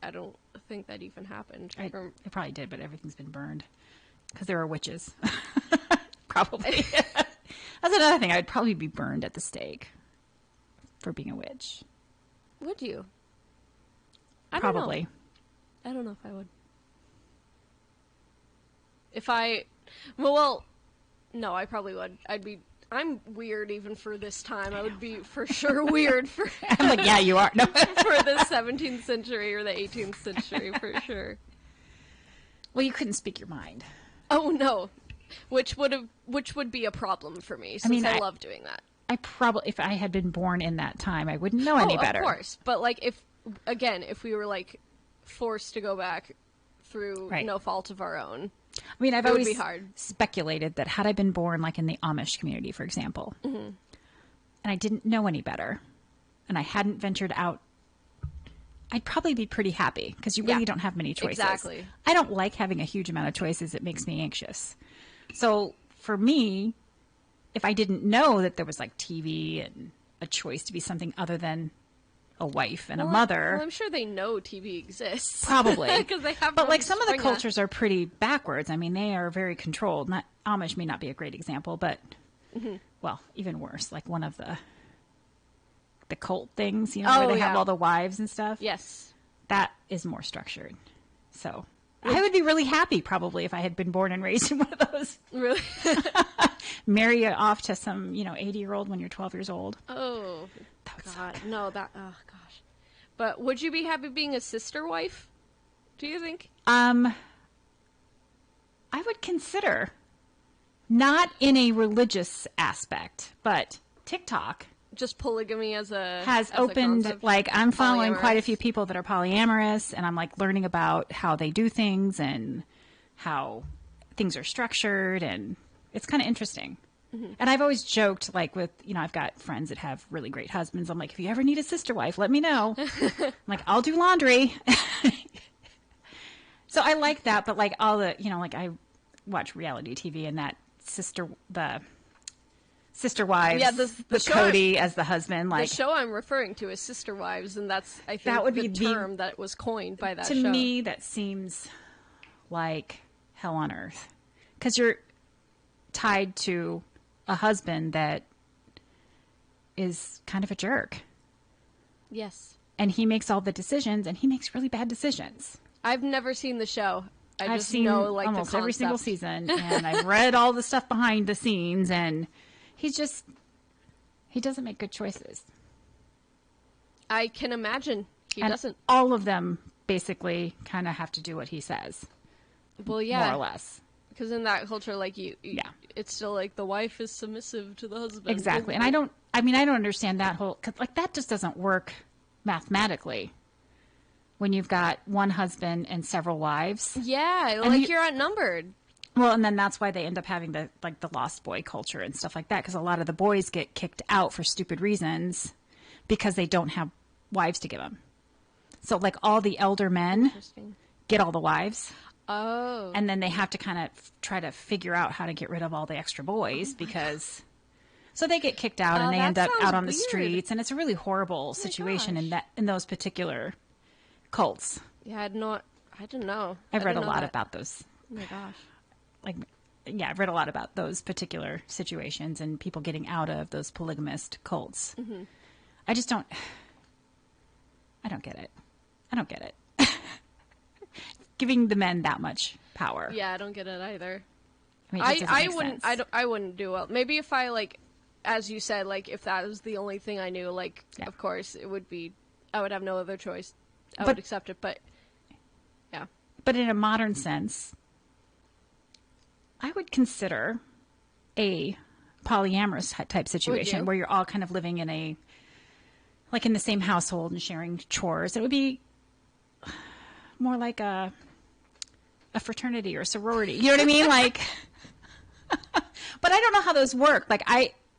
I don't think that even happened. It probably did, but everything's been burned because there were witches. Probably. That's another thing. I'd probably be burned at the stake for being a witch. Would you? Probably. I don't know if I would. If I, well, no, I probably would. I'm weird even for this time. I would be for sure weird for. I'm like, yeah, you are. No. For the 17th century or the 18th century for sure. Well, you couldn't speak your mind. Oh no, which would be a problem for me since I love doing that. I probably, if I had been born in that time, I wouldn't know any better. Of course, but like if we were like forced to go back through no fault of our own. I mean, I've always be hard. speculated that had I been born like in the Amish community, for example, and I didn't know any better, and I hadn't ventured out, I'd probably be pretty happy because you really don't have many choices. Exactly. I don't like having a huge amount of choices. It makes me anxious. So for me, if I didn't know that there was like TV and a choice to be something other than a wife and a mother. Well, I'm sure they know TV exists. Probably. Because they have. But like some of the cultures are pretty backwards. I mean, they are very controlled. Not Amish may not be a great example, but well, even worse. Like one of the cult things, you know, where they have all the wives and stuff. Yes. That is more structured. So I would be really happy probably if I had been born and raised in one of those. Really? Marry you off to some, 80-year-old when you're 12 years old. Oh, God. No, that, oh, gosh. But would you be happy being a sister wife? Do you think? I would consider. Not in a religious aspect, but TikTok. Just polygamy has opened, like, I'm following quite a few people that are polyamorous, and I'm, like, learning about how they do things and how things are structured, and it's kind of interesting. And I've always joked, like, with, I've got friends that have really great husbands. I'm like, if you ever need a sister wife, let me know. I'm like, I'll do laundry. So I like that, but, like, all the, like, I watch reality TV and that the sister wives, the Cody as the husband. Like, the show I'm referring to is Sister Wives, and that's, I think, that would the be term that was coined by that show. To me, that seems like hell on earth. Because you're tied to a husband that is kind of a jerk. Yes. And he makes all the decisions, and he makes really bad decisions. I've never seen the show. I've seen like almost every single season, and I've read all the stuff behind the scenes, and he doesn't make good choices. I can imagine he doesn't. All of them basically kind of have to do what he says. Well, yeah. More or less. Because in that culture, like, it's still like the wife is submissive to the husband. Exactly. And I don't understand that whole, cause like that just doesn't work mathematically when you've got one husband and several wives. Yeah. Like you're outnumbered. Well, and then that's why they end up having the lost boy culture and stuff like that. Because a lot of the boys get kicked out for stupid reasons because they don't have wives to give them. So like all the elder men get all the wives. Oh. And then they have to kind of try to figure out how to get rid of all the extra boys because so they get kicked out and they end up out on the streets, and it's a really horrible situation in those particular cults. Yeah, I didn't know. I've read a lot about those. Oh my gosh. I've read a lot about those particular situations and people getting out of those polygamist cults. Mm-hmm. I don't get it. I don't get it. Giving the men that much power. Yeah, I don't get it either. I mean, I wouldn't. I wouldn't do well. Maybe if I as you said, if that was the only thing I knew, of course it would be. I would have no other choice. I would accept it, but yeah. But in a modern sense, I would consider a polyamorous type situation where you're all kind of living in in the same household and sharing chores. It would be more like a fraternity or sorority. You know what I mean? Like, but I don't know how those work. Like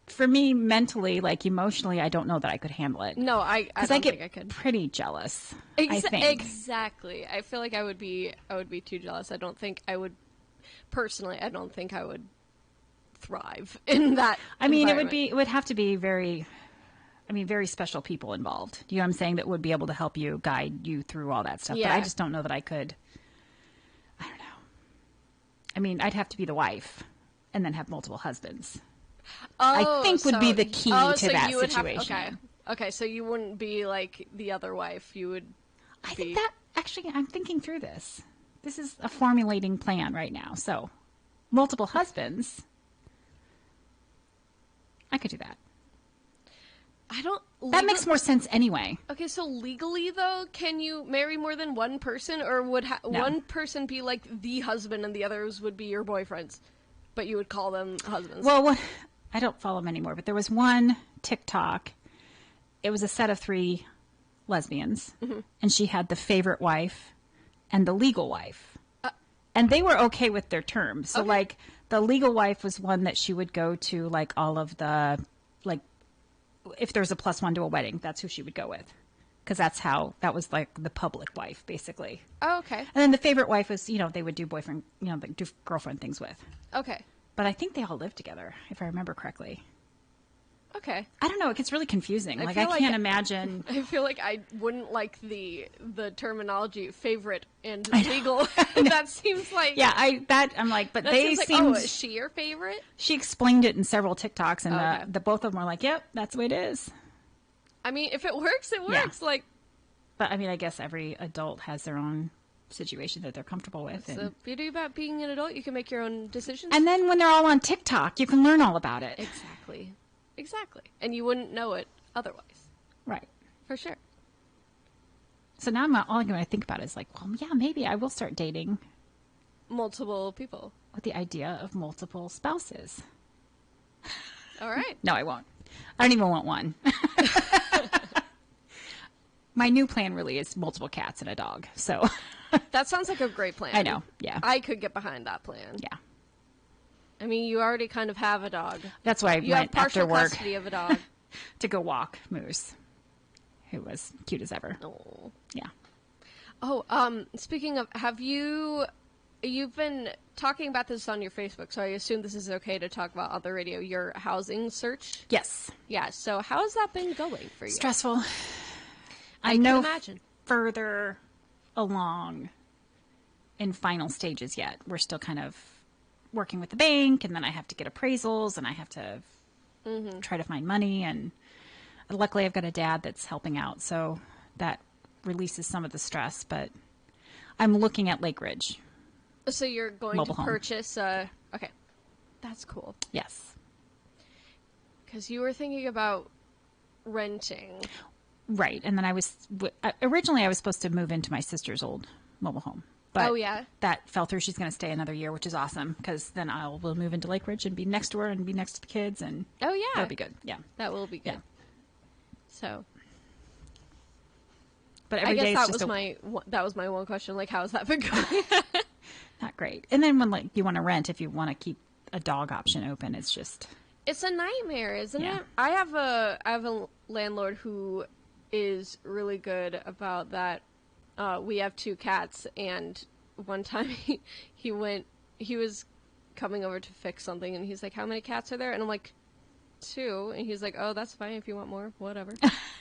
for me, mentally, like emotionally, I don't know that I could handle it. No, I don't think I could. Pretty jealous. I think. Exactly. I feel like I would be too jealous. I don't think I would personally. I don't think I would thrive in that. I mean, it would have to be very special people involved. You know what I'm saying? That would be able to help you, guide you through all that stuff. Yeah. But I just don't know that I could. I don't know. I mean, I'd have to be the wife and then have multiple husbands. I think would be the key to that situation. Okay, so you wouldn't be like the other wife. You would. I think that actually, I'm thinking through this. This is a formulating plan right now. So, multiple husbands. I could do that. That makes more sense anyway. Okay, so legally though, can you marry more than one person, or would one person be like the husband and the others would be your boyfriends, but you would call them husbands? Well, I don't follow them anymore, but there was one TikTok. It was a set of 3 lesbians, and she had the favorite wife and the legal wife, and they were okay with their terms. So, like, the legal wife was one that she would go to, like, all of the, like, if there's a +1 to a wedding, that's who she would go with, because that was like the public wife, basically. Oh, okay. And then the favorite wife was, they would do boyfriend, like do girlfriend things with. Okay. But I think they all lived together, if I remember correctly. Okay. I don't know. It gets really confusing. I can't imagine. I feel like I wouldn't like the terminology favorite and legal. That seems like I'm like, but they seem. Like, is she your favorite? She explained it in several TikToks, and the both of them were like, "Yep, that's the way it is." I mean, if it works, it works. Yeah. Like, but I mean, I guess every adult has their own situation that they're comfortable with. That's the beauty about being an adult. You can make your own decisions. And then when they're all on TikTok, you can learn all about it. Exactly. And you wouldn't know it otherwise. Right. For sure. So now all I'm going to think about is like, well, yeah, maybe I will start dating multiple people with the idea of multiple spouses. All right. No, I won't. I don't even want one. My new plan really is multiple cats and a dog. So that sounds like a great plan. I know. Yeah. I could get behind that plan. Yeah. I mean, you already kind of have a dog. That's why I you went have partial after work custody of a dog to go walk Moose, who was cute as ever. Oh. Yeah. Oh, speaking of, you've been talking about this on your Facebook, so I assume this is okay to talk about on the radio, your housing search? Yes. Yeah, so how has that been going for you? Stressful. I can imagine. Further along in final stages yet. We're still kind of working with the bank, and then I have to get appraisals, and I have to try to find money, and luckily I've got a dad that's helping out, so that releases some of the stress. But I'm looking at Lake Ridge. So you're going Mobile to home. purchase okay, that's cool. Yes, because you were thinking about renting, right? And then originally I was supposed to move into my sister's old mobile home. But that fell through. She's going to stay another year, which is awesome, because then we'll move into Lake Ridge and be next to her and be next to the kids, and that'll be good. Yeah, that will be good. Yeah. So, but every I day guess it's that was my one question. Like, how has that been going? Not great. And then when you want to rent, if you want to keep a dog option open, it's a nightmare, isn't it? I have a landlord who is really good about that. We have 2 cats, and one time he was coming over to fix something, and he's like, how many cats are there? And I'm like, 2. And he's like, oh, that's fine if you want more, whatever.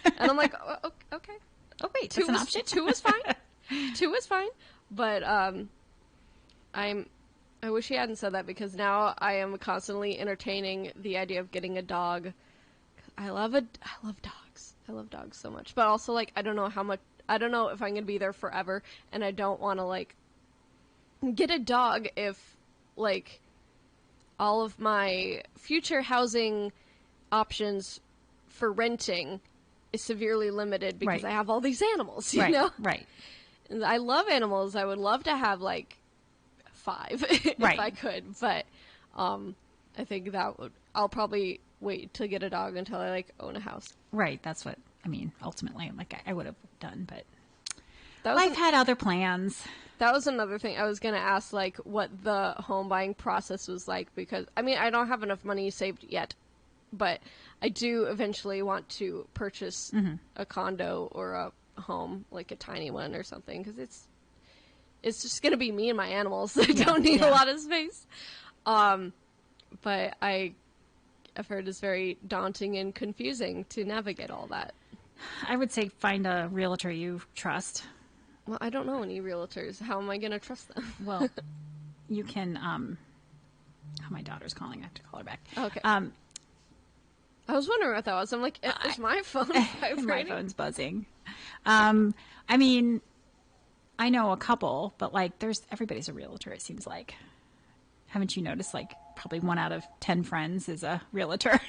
And I'm like, oh, okay. Oh, wait, that's an option? 2 is fine. 2 is fine. But I wish he hadn't said that, because now I am constantly entertaining the idea of getting a dog. I love dogs. I love dogs so much. But also, like, I don't know if I'm going to be there forever, and I don't want to, like, get a dog if, like, all of my future housing options for renting is severely limited because I have all these animals, you know? Right. And I love animals. I would love to have, like, 5 if I could. But I think I'll probably wait to get a dog until I like own a house. Right. That's what I mean. Ultimately, like I would have done, but I've had other plans. That was another thing I was going to ask, like what the home buying process was like, because I mean, I don't have enough money saved yet, but I do eventually want to purchase a condo or a home, like a tiny one or something, because it's just going to be me and my animals. I don't need a lot of space. But I've heard it's very daunting and confusing to navigate all that. I would say find a realtor you trust. Well, I don't know any realtors. How am I going to trust them? Well, you can. My daughter's calling. I have to call her back. Okay. I was wondering what that was. I'm like, is my phone vibrating? My phone's buzzing. I mean, I know a couple, but like, everybody's a realtor. It seems like. Haven't you noticed? Like, probably 1 out of 10 friends is a realtor.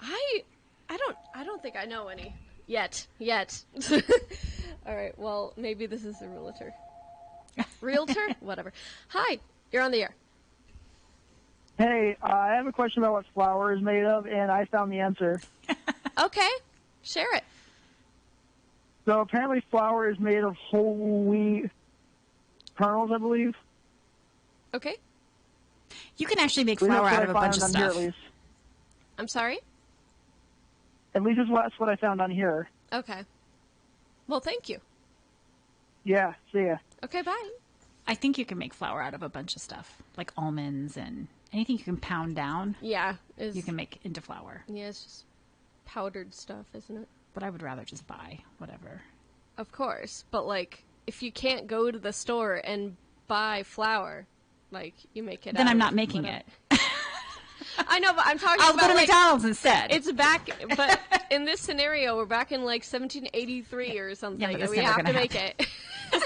I don't think I know any yet. All right. Well, maybe this is a realtor. Realtor? Whatever. Hi, you're on the air. Hey, I have a question about what flour is made of, and I found the answer. Okay, share it. So apparently flour is made of whole wheat kernels, I believe. Okay. You can actually make flour out of a bunch of stuff. Here, at least. I'm sorry? At least that's what I found on here. Okay. Well, thank you. Yeah, see ya. Okay, bye. I think you can make flour out of a bunch of stuff, like almonds and anything you can pound down. Yeah. You can make into flour. Yeah, it's just powdered stuff, isn't it? But I would rather just buy whatever. Of course. But, like, if you can't go to the store and buy flour, like, you make it Then out I'm of not making whatever. it. I know, but I'm talking I'll about, go to like, McDonald's instead. It's back, but in this scenario, we're back in, like, 1783 or something, Yeah, but and that's we never have to gonna make happen. it.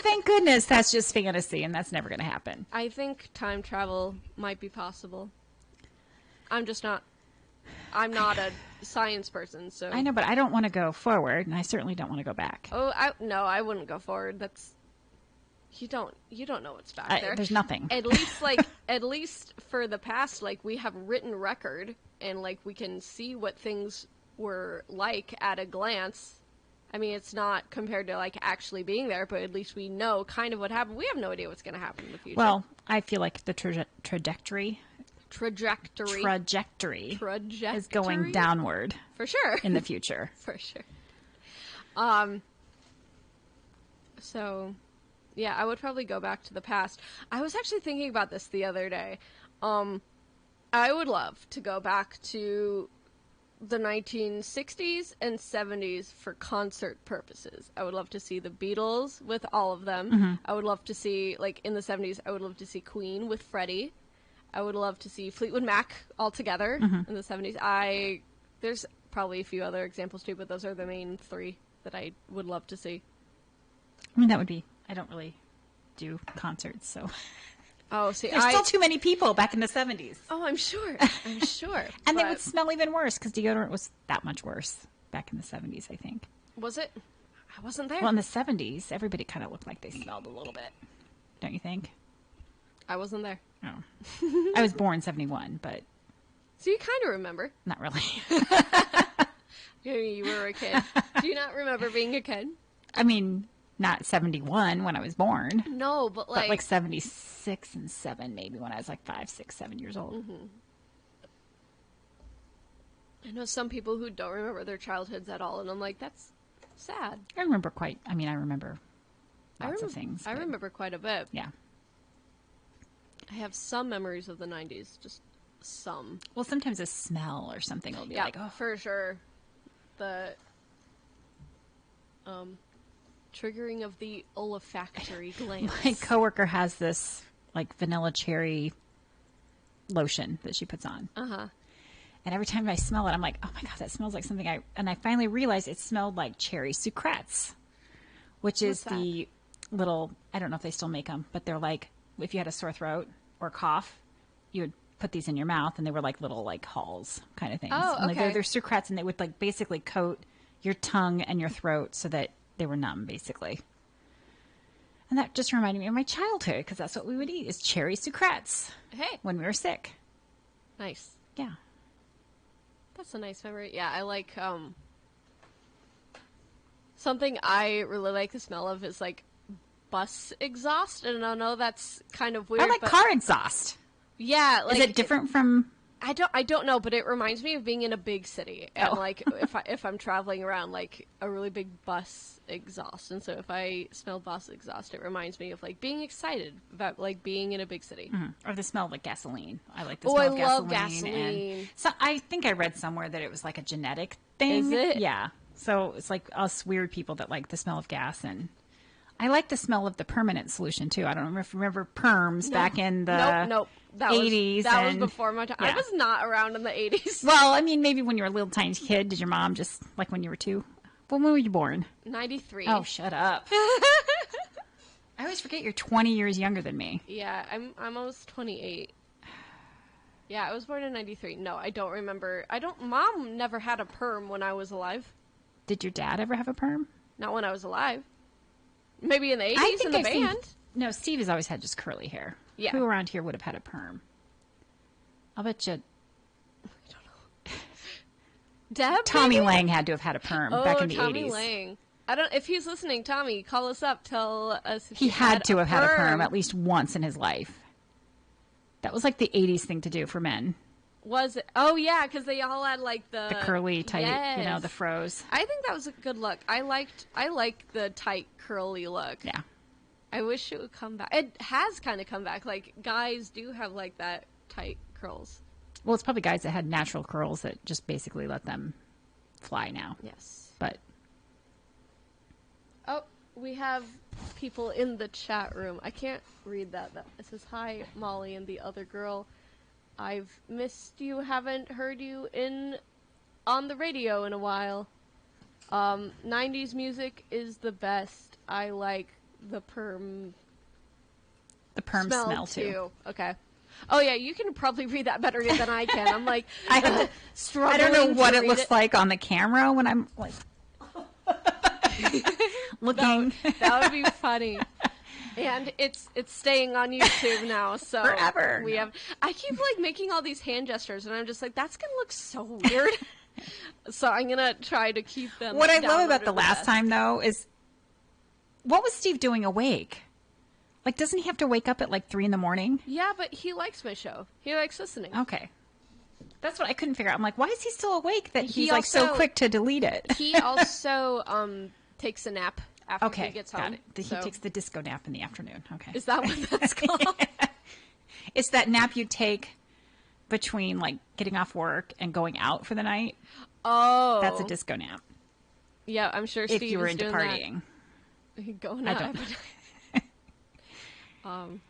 Thank goodness that's just fantasy, and that's never going to happen. I think time travel might be possible. I'm not a science person, so. I know, but I don't want to go forward, and I certainly don't want to go back. Oh, no, I wouldn't go forward. That's. You don't know what's back there. There's nothing. At least for the past, like, we have written record, and, like, we can see what things were like at a glance. I mean, it's not compared to, like, actually being there, but at least we know kind of what happened. We have no idea what's going to happen in the future. Well, I feel like the trajectory is going downward. For sure. In the future. For sure. So, yeah, I would probably go back to the past. I was actually thinking about this the other day. I would love to go back to the 1960s and 70s for concert purposes. I would love to see the Beatles with all of them. Mm-hmm. I would love to see, like, in the 70s, I would love to see Queen with Freddie. I would love to see Fleetwood Mac all together in the 70s. There's probably a few other examples too, but those are the main 3 that I would love to see. I mean, I don't really do concerts, so. Oh, see, there's still too many people back in the 70s. Oh, I'm sure. And they would smell even worse because deodorant was that much worse back in the 70s, I think. Was it? I wasn't there. Well, in the 70s, everybody kind of looked like they smelled a little bit. Don't you think? I wasn't there. Oh. I was born 71, but. So you kind of remember. Not really. You were a kid. Do you not remember being a kid? I mean, not 71 when I was born. No, but like 76 and 7 maybe when I was like 5, 6, 7 years old. Mm-hmm. I know some people who don't remember their childhoods at all, and I'm like, that's sad. I remember lots of things. I remember quite a bit. Yeah. I have some memories of the 90s, just some. Well, sometimes a smell or something will be like, oh. For sure. The triggering of the olfactory glands. My coworker has this like vanilla cherry lotion that she puts on. Uh-huh. And every time I smell it, I'm like, oh my God, that smells like something and I finally realized it smelled like cherry sucrets, which is the little, I don't know if they still make them, but they're like, if you had a sore throat or cough, you would put these in your mouth and they were like little like halls kind of things. Oh, okay. They're sucrets and they would like basically coat your tongue and your throat so that they were numb basically. And that just reminded me of my childhood, because that's what we would eat, is cherry sucrets. Hey. When we were sick. Nice. Yeah. That's a nice memory. Yeah, I like, something I really like the smell of is, like, bus exhaust. And I know that's kind of weird. I like car exhaust. Yeah. Like, is it different from... I don't know, but it reminds me of being in a big city, and like if I'm traveling around, like a really big bus exhaust, and so if I smell bus exhaust, it reminds me of like being excited about like being in a big city. Or the smell of like gasoline. I like the smell of gasoline. I love gasoline. And so I think I read somewhere that it was like a genetic thing. Is it? Yeah. So it's like us weird people that like the smell of gas, and I like the smell of the permanent solution too. I don't remember perms back in the Nope. That 80s. That was before my time. Yeah. I was not around in the 80s. Well, I mean, maybe when you were a little tiny kid, did your mom just, like when you were 2? When were you born? 93. Oh, shut up. I always forget you're 20 years younger than me. Yeah, I'm almost 28. Yeah, I was born in 93. No, I don't remember. Mom never had a perm when I was alive. Did your dad ever have a perm? Not when I was alive. Maybe in the 80s in the band. No, Steve has always had just curly hair. Yeah. Who around here would have had a perm? I'll bet you. I don't know. Deb? Tommy maybe? Lang had to have had a perm back in the Tommy 80s. Lang. I don't. If he's listening, Tommy, call us up. Tell us if He had to have had a perm at least once in his life. That was like the 80s thing to do for men. Was it? Oh yeah, because they all had like the curly, tight, yes. the froze. I think that was a good look. I like the tight, curly look. Yeah. I wish it would come back. It has kind of come back. Like guys do have like that tight curls. Well, it's probably guys that had natural curls that just basically let them fly now. Yes. But oh, we have people in the chat room. I can't read that. It says hi, Molly and the other girl. I've missed you. Haven't heard you on the radio in a while. 90s music is the best. I like the perm smell too. Okay. Oh yeah, you can probably read that better than I can. I'm like, I don't know what it looks like on the camera when I'm like looking. That would be funny. And it's staying on YouTube now, so forever. I keep like making all these hand gestures, and I'm just like, that's gonna look so weird. So I'm gonna try to keep them. What I love about the last time though is, what was Steve doing awake? Like, doesn't he have to wake up at like 3 a.m? Yeah, but he likes my show. He likes listening. Okay. That's what I couldn't figure out. I'm like, why is he still awake that he's like so quick to delete it? He also takes a nap after he gets home. Got it. He takes the disco nap in the afternoon. Okay. Is that what that's called? It's that nap you take between like getting off work and going out for the night. Oh. That's a disco nap. Yeah, I'm sure Steve if you were is into doing partying. That. Going out. I don't.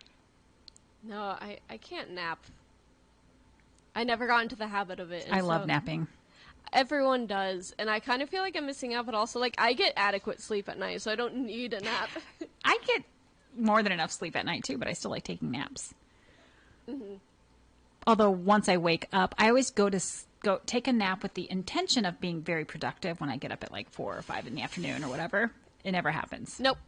No, I can't nap. I never got into the habit of it. I love napping. Everyone does, and I kind of feel like I'm missing out, but also like I get adequate sleep at night, so I don't need a nap. I get more than enough sleep at night too, but I still like taking naps. Mm-hmm. Although once I wake up, I always go take a nap with the intention of being very productive when I get up at like 4 or 5 in the afternoon or whatever. It never happens. Nope.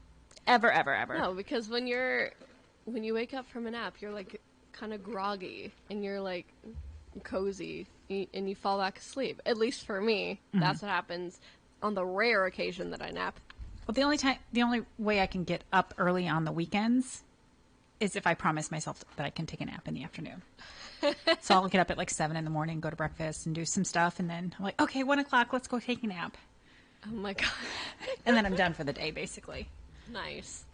Ever, ever, ever. No, because when you wake up from a nap, you're like kind of groggy and you're like cozy and you fall back asleep. At least for me, that's what happens on the rare occasion that I nap. Well, the only way I can get up early on the weekends is if I promise myself that I can take a nap in the afternoon. So I'll get up at like 7 a.m, go to breakfast and do some stuff. And then I'm like, okay, 1 o'clock, let's go take a nap. Oh my God. And then I'm done for the day, basically. Nice.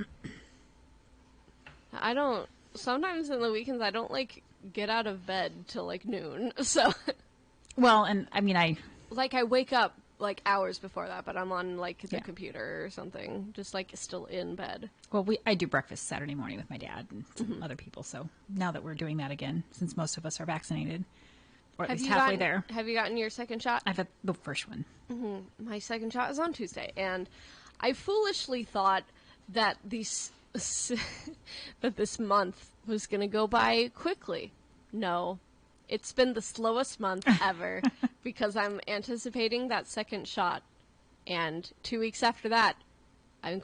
Sometimes in the weekends, I don't like get out of bed till like noon. So. Well, and I mean, I wake up like hours before that, but I'm on like the computer or something, just like still in bed. Well, I do breakfast Saturday morning with my dad and some other people. So now that we're doing that again, since most of us are vaccinated, or at least halfway there. Have you gotten your second shot? I've had the first one. Mm-hmm. My second shot is on Tuesday, and I foolishly thought that this month was going to go by quickly. No. It's been the slowest month ever because I'm anticipating that second shot. And 2 weeks after that, I'm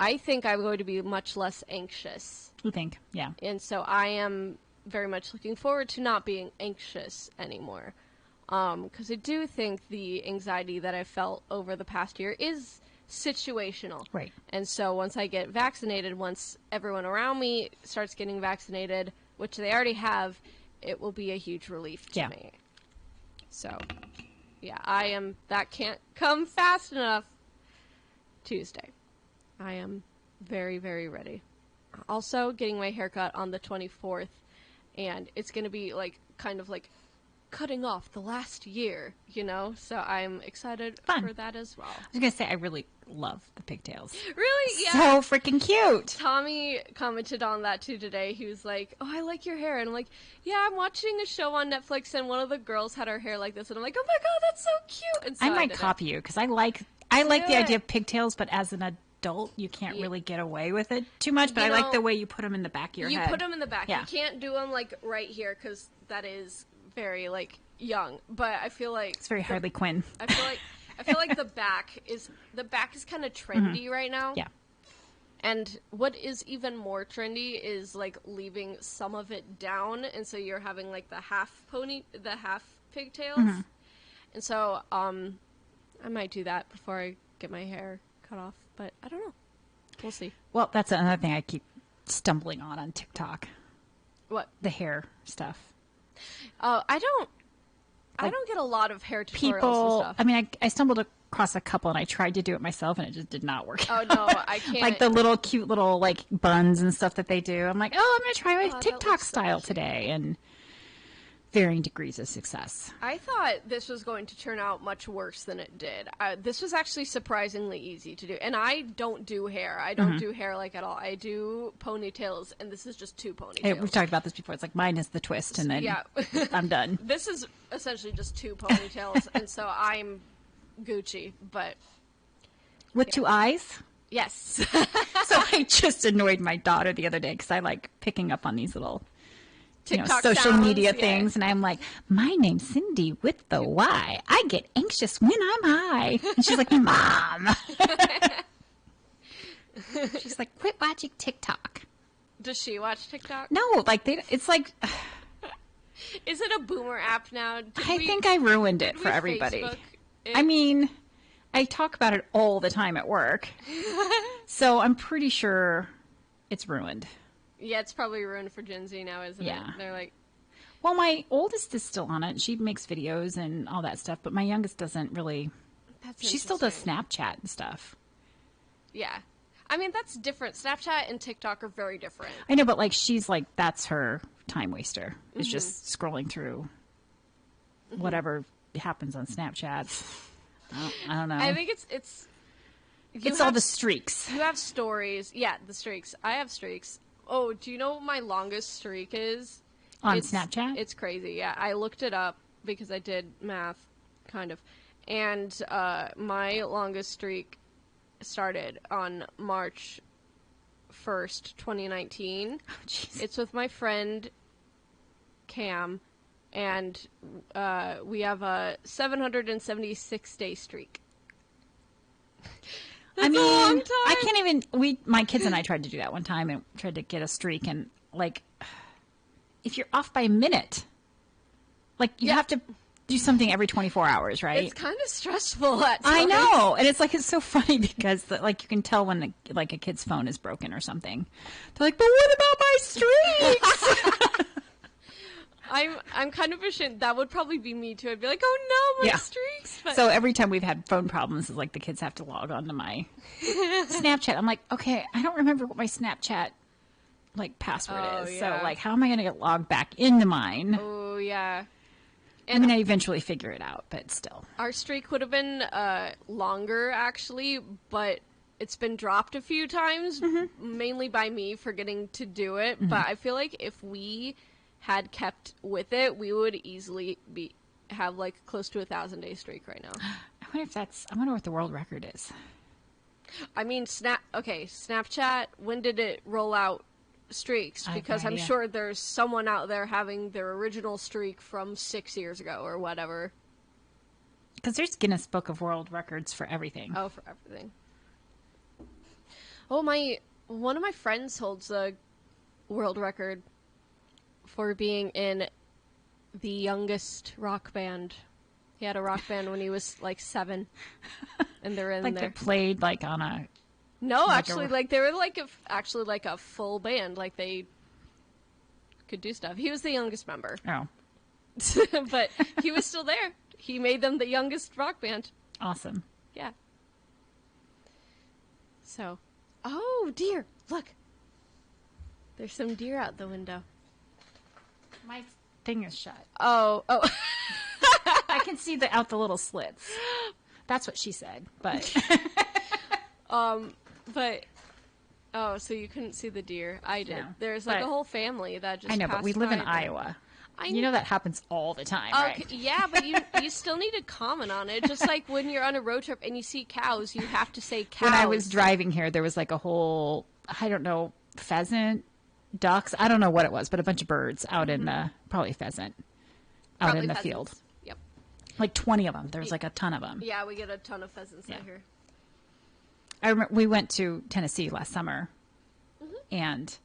I think I'm going to be much less anxious. You think? Yeah. And so I am very much looking forward to not being anxious anymore. Because I do think the anxiety that I felt over the past year is situational. Right. And so once I get vaccinated, once everyone around me starts getting vaccinated, which they already have, it will be a huge relief to me. So, yeah, that can't come fast enough. Tuesday. I am very, very ready. Also, getting my haircut on the 24th, and it's going to be, like, kind of like cutting off the last year, you know? So I'm excited for that as well. I was going to say, I really love the pigtails. Really? Yeah. So freaking cute. Tommy commented on that too today. He was like, "Oh, I like your hair." And I'm like, "Yeah, I'm watching a show on Netflix and one of the girls had her hair like this." And I'm like, "Oh my God, that's so cute." And so I might copy you because I like the idea of pigtails, but as an adult, you can't really get away with it too much. But I like the way you put them in the back of your head. You put them in the back. Yeah. You can't do them like right here because that is very like young. But I feel like it's very Harley Quinn. I feel like the back is kind of trendy right now. Yeah. And what is even more trendy is like leaving some of it down, and so you're having like the half pigtails. And so I might do that before I get my hair cut off, but I don't know. We'll see. Well, that's another thing I keep stumbling on TikTok. What? The hair stuff. I don't get a lot of hair tutorials People, and stuff. I mean, I stumbled across a couple and I tried to do it myself and it just did not work. Oh no, I can't. Like the little cute little like buns and stuff that they do. I'm like, oh, I'm going to try my TikTok style today, and varying degrees of success. I thought this was going to turn out much worse than it did. This was actually surprisingly easy to do. And I don't do hair. I don't do hair like at all. I do ponytails, and this is just 2 ponytails. We've talked about this before. It's like mine is the twist, and then I'm done. This is essentially just 2 ponytails, and so I'm Gucci, but... With 2 eyes? Yes. So I just annoyed my daughter the other day because I like picking up on these little... TikTok social sounds, media things, and I'm like, my name's Cindy with the Y. I get anxious when I'm high. And she's like, Mom. She's like, quit watching TikTok. Does she watch TikTok? No, like it's like. Is it a boomer app now? I think I ruined it for everybody. I mean, I talk about it all the time at work, so I'm pretty sure it's ruined. Yeah, it's probably ruined for Gen Z now, isn't it? They're like... Well, my oldest is still on it. She makes videos and all that stuff, but my youngest doesn't really... She still does Snapchat and stuff. Yeah. I mean, that's different. Snapchat and TikTok are very different. I know, but like she's like, that's her time waster. It's just scrolling through whatever happens on Snapchat. I don't know. I think it's all the streaks. You have stories. Yeah, the streaks. I have streaks. Oh, do you know what my longest streak is? On Snapchat? It's crazy, yeah. I looked it up because I did math, kind of. And my longest streak started on March 1st, 2019. Oh, jeez. It's with my friend Cam, and we have a 776-day streak. That's a long time. I can't even. My kids and I tried to do that one time and tried to get a streak, and like, if you're off by a minute, like you have to do something every 24 hours, right? It's kind of stressful at times. I know, and it's like it's so funny because like you can tell when a kid's phone is broken or something. They're like, "But what about my streaks?" I'm kind of ashamed. That would probably be me too. I'd be like, oh no, my streaks. But... So every time we've had phone problems, it's like the kids have to log on to my Snapchat. I'm like, okay, I don't remember what my Snapchat like password is. Yeah. So like, how am I going to get logged back into mine? Oh yeah. And I eventually figure it out, but still. Our streak would have been longer actually, but it's been dropped a few times, mainly by me forgetting to do it. But I feel like if we had kept with it, we would easily have like close to 1,000-day streak right now. I wonder what the world record is. I mean, Snapchat, when did it roll out streaks? Because I'm sure there's someone out there having their original streak from 6 years ago or whatever. Because there's Guinness Book of World Records for everything. Oh, for everything. Oh, one of my friends holds the world record for being in the youngest rock band. He had a rock band when he was like 7, and they're in like there. they played like on a. No, like actually, like they were like actually like a full band. Like they could do stuff. He was the youngest member. Oh, but he was still there. He made them the youngest rock band. awesome! Yeah. So, oh dear, look. There's some deer out the window. My thing is shut. Oh. I can see out the little slits. That's what she said, but but oh, so you couldn't see the deer. I did. No, There's like but a whole family that just I know, but passed we live in by. Iowa. You know that happens all the time, right? Yeah, but you still need to comment on it. Just like when you're on a road trip and you see cows, you have to say cows. When I was driving here, there was like a whole, I don't know, pheasant, ducks, I don't know what it was, but a bunch of birds out in the, probably pheasant, out Probably in the pheasants. field. Yep. Like 20 of them. There was like a ton of them. Yeah, we get a ton of pheasants out here. I remember we went to Tennessee last summer, and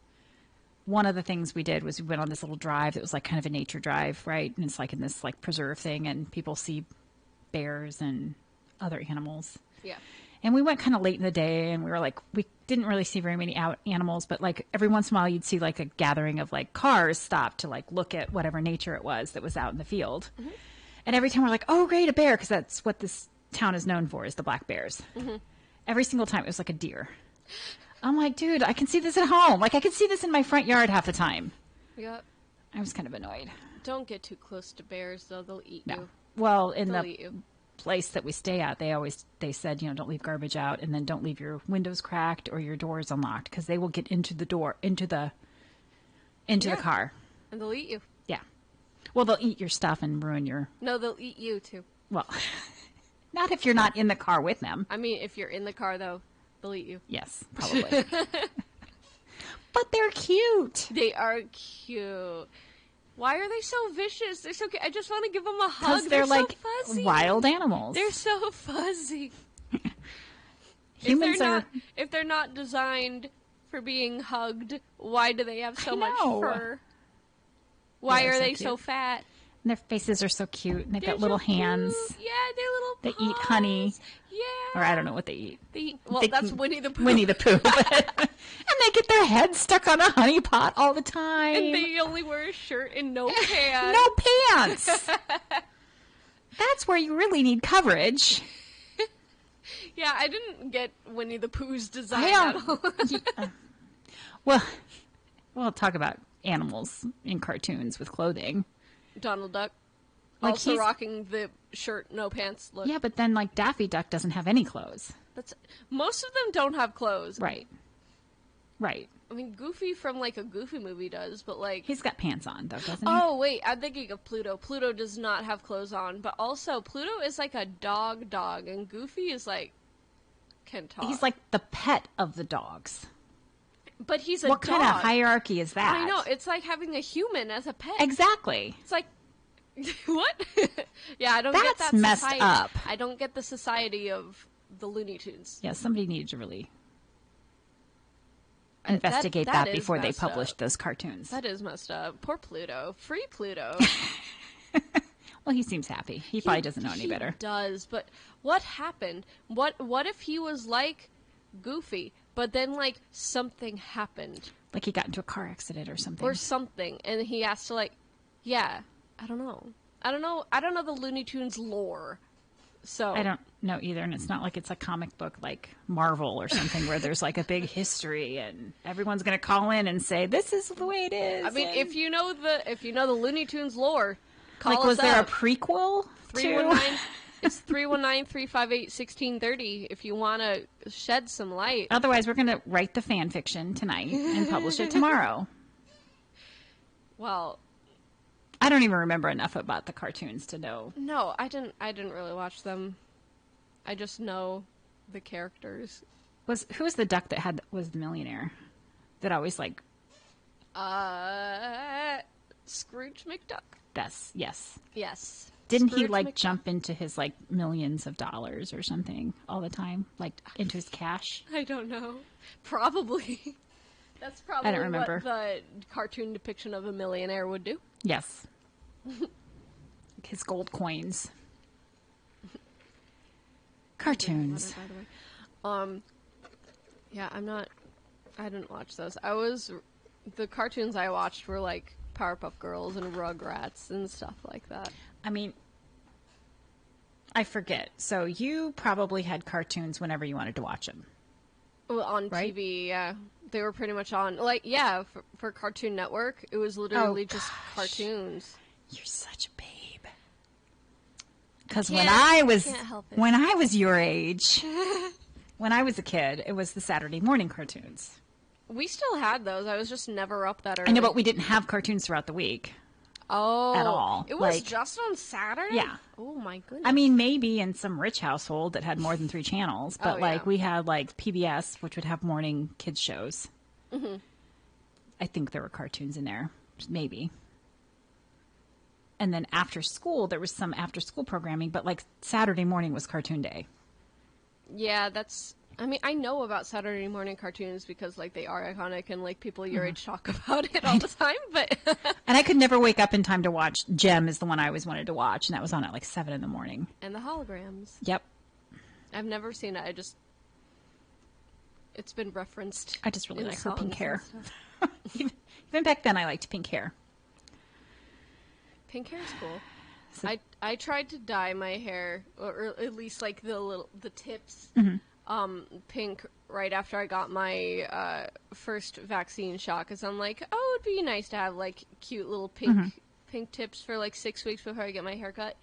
one of the things we did was we went on this little drive that was like kind of a nature drive, right? And it's like in this like preserve thing, and people see bears and other animals. Yeah. And we went kind of late in the day, and we were like, we didn't really see very many animals, but like every once in a while you'd see like a gathering of like cars stop to like look at whatever nature it was that was out in the field. And every time we're like, oh, great, a bear, because that's what this town is known for, is the black bears. Every single time it was like a deer. I'm like, dude, I can see this at home. Like, I can see this in my front yard half the time. Yep. I was kind of annoyed. Don't get too close to bears, though. They'll eat you. Well, in They'll the eat you. place that we stay at, they said, you know, don't leave garbage out, and then don't leave your windows cracked or your doors unlocked, because they will get into the car. And they'll eat you. Yeah. Well, they'll eat your stuff and ruin your... No, they'll eat you, too. Well, not if you're not in the car with them. I mean, if you're in the car, though, they'll eat you. Yes, probably. But they're cute. They are cute. Why are they so vicious? They're so cute. I just want to give them a hug. Because they're like so fuzzy. wild animals. They're so fuzzy. Humans if they're not designed for being hugged, why do they have so much fur? Why They're are so they cute. so fat? And their faces are so cute, and they've They're got little so cute. hands. Yeah, they're little They eat honey. Yeah. Or I don't know what they eat. Well, that's Winnie the Pooh. Winnie the Pooh. And they get their heads stuck on a honey pot all the time. And they only wear a shirt and no pants. No pants. That's where you really need coverage. Yeah, I didn't get Winnie the Pooh's design at all. Well, we'll talk about animals in cartoons with clothing. Donald Duck. Like Also rocking the shirt, no pants look. Yeah, but then like Daffy Duck doesn't have any clothes. Most of them don't have clothes. Right. Right. I mean, Goofy from like a Goofy movie does, but like... He's got pants on, though, doesn't he? Oh, wait, I'm thinking of Pluto. Pluto does not have clothes on, but also Pluto is like a dog, and Goofy is like... can talk. He's like the pet of the dogs. But he's a What dog. kind of hierarchy is that? I know, it's like having a human as a pet. Exactly. It's like... what? Yeah, I don't get That's that messed society. up. I don't get the society of the Looney Tunes. Yeah, somebody needed to really investigate that that is before they messed published up. those cartoons. That is messed up. Poor Pluto. Free Pluto. Well, he seems happy. He probably doesn't know any better. He does, but what happened? What if he was like Goofy, but then like something happened? Like he got into a car accident or something. Or something, and he has to like... Yeah, I don't know. I don't know the Looney Tunes lore. So I don't know either, and it's not like it's a comic book like Marvel or something where there's like a big history and everyone's going to call in and say this is the way it is. I mean, if you know the Looney Tunes lore, call like us was there a up. prequel? 319 It's 319-358-1630 if you want to shed some light. Otherwise, we're going to write the fan fiction tonight and publish it tomorrow. Well, I don't even remember enough about the cartoons to know. no, I didn't really watch them. I just know the characters. Who was the duck that was the millionaire? That always like Scrooge McDuck. yes. Yes. Didn't he Scrooge like McDuck. jump into his like millions of dollars or something all the time, like into his cash? I don't know. Probably. That's probably remember. what the cartoon depiction of a millionaire would do. Yes. His gold coins. Cartoons. By the way. Yeah, I didn't watch those. The cartoons I watched were like Powerpuff Girls and Rugrats and stuff like that. I mean, I forget. So you probably had cartoons whenever you wanted to watch them. Well, on Right? TV, yeah. They were pretty much on, like, yeah, for Cartoon Network, it was literally just cartoons. You're such a babe. Because Can't help it. when I was your age, when I was a kid, it was the Saturday morning cartoons. We still had those. I was just never up that early. I know, but we didn't have cartoons throughout the week. Oh. At all. It was Like- just on Saturday? Yeah. Oh, my goodness. I mean, maybe in some rich household that had more than 3 channels, but Oh, like yeah. we had like PBS, which would have morning kids shows. Mhm. I think there were cartoons in there, maybe. And then after school, there was some after school programming, but like Saturday morning was cartoon day. Yeah, I mean, I know about Saturday morning cartoons because, like, they are iconic and, like, people your age talk about it all the time, but... And I could never wake up in time to watch. Gem is the one I always wanted to watch, and that was on at like 7 in the morning. And the holograms. Yep. I've never seen it. It's been referenced. I just really in like her pink songs hair. and stuff. Even back then, I liked pink hair. Pink hair is cool. I tried to dye my hair, or at least like the tips, pink right after I got my first vaccine shot, because I'm like, oh, it'd be nice to have like cute little pink tips for like 6 weeks before I get my hair cut,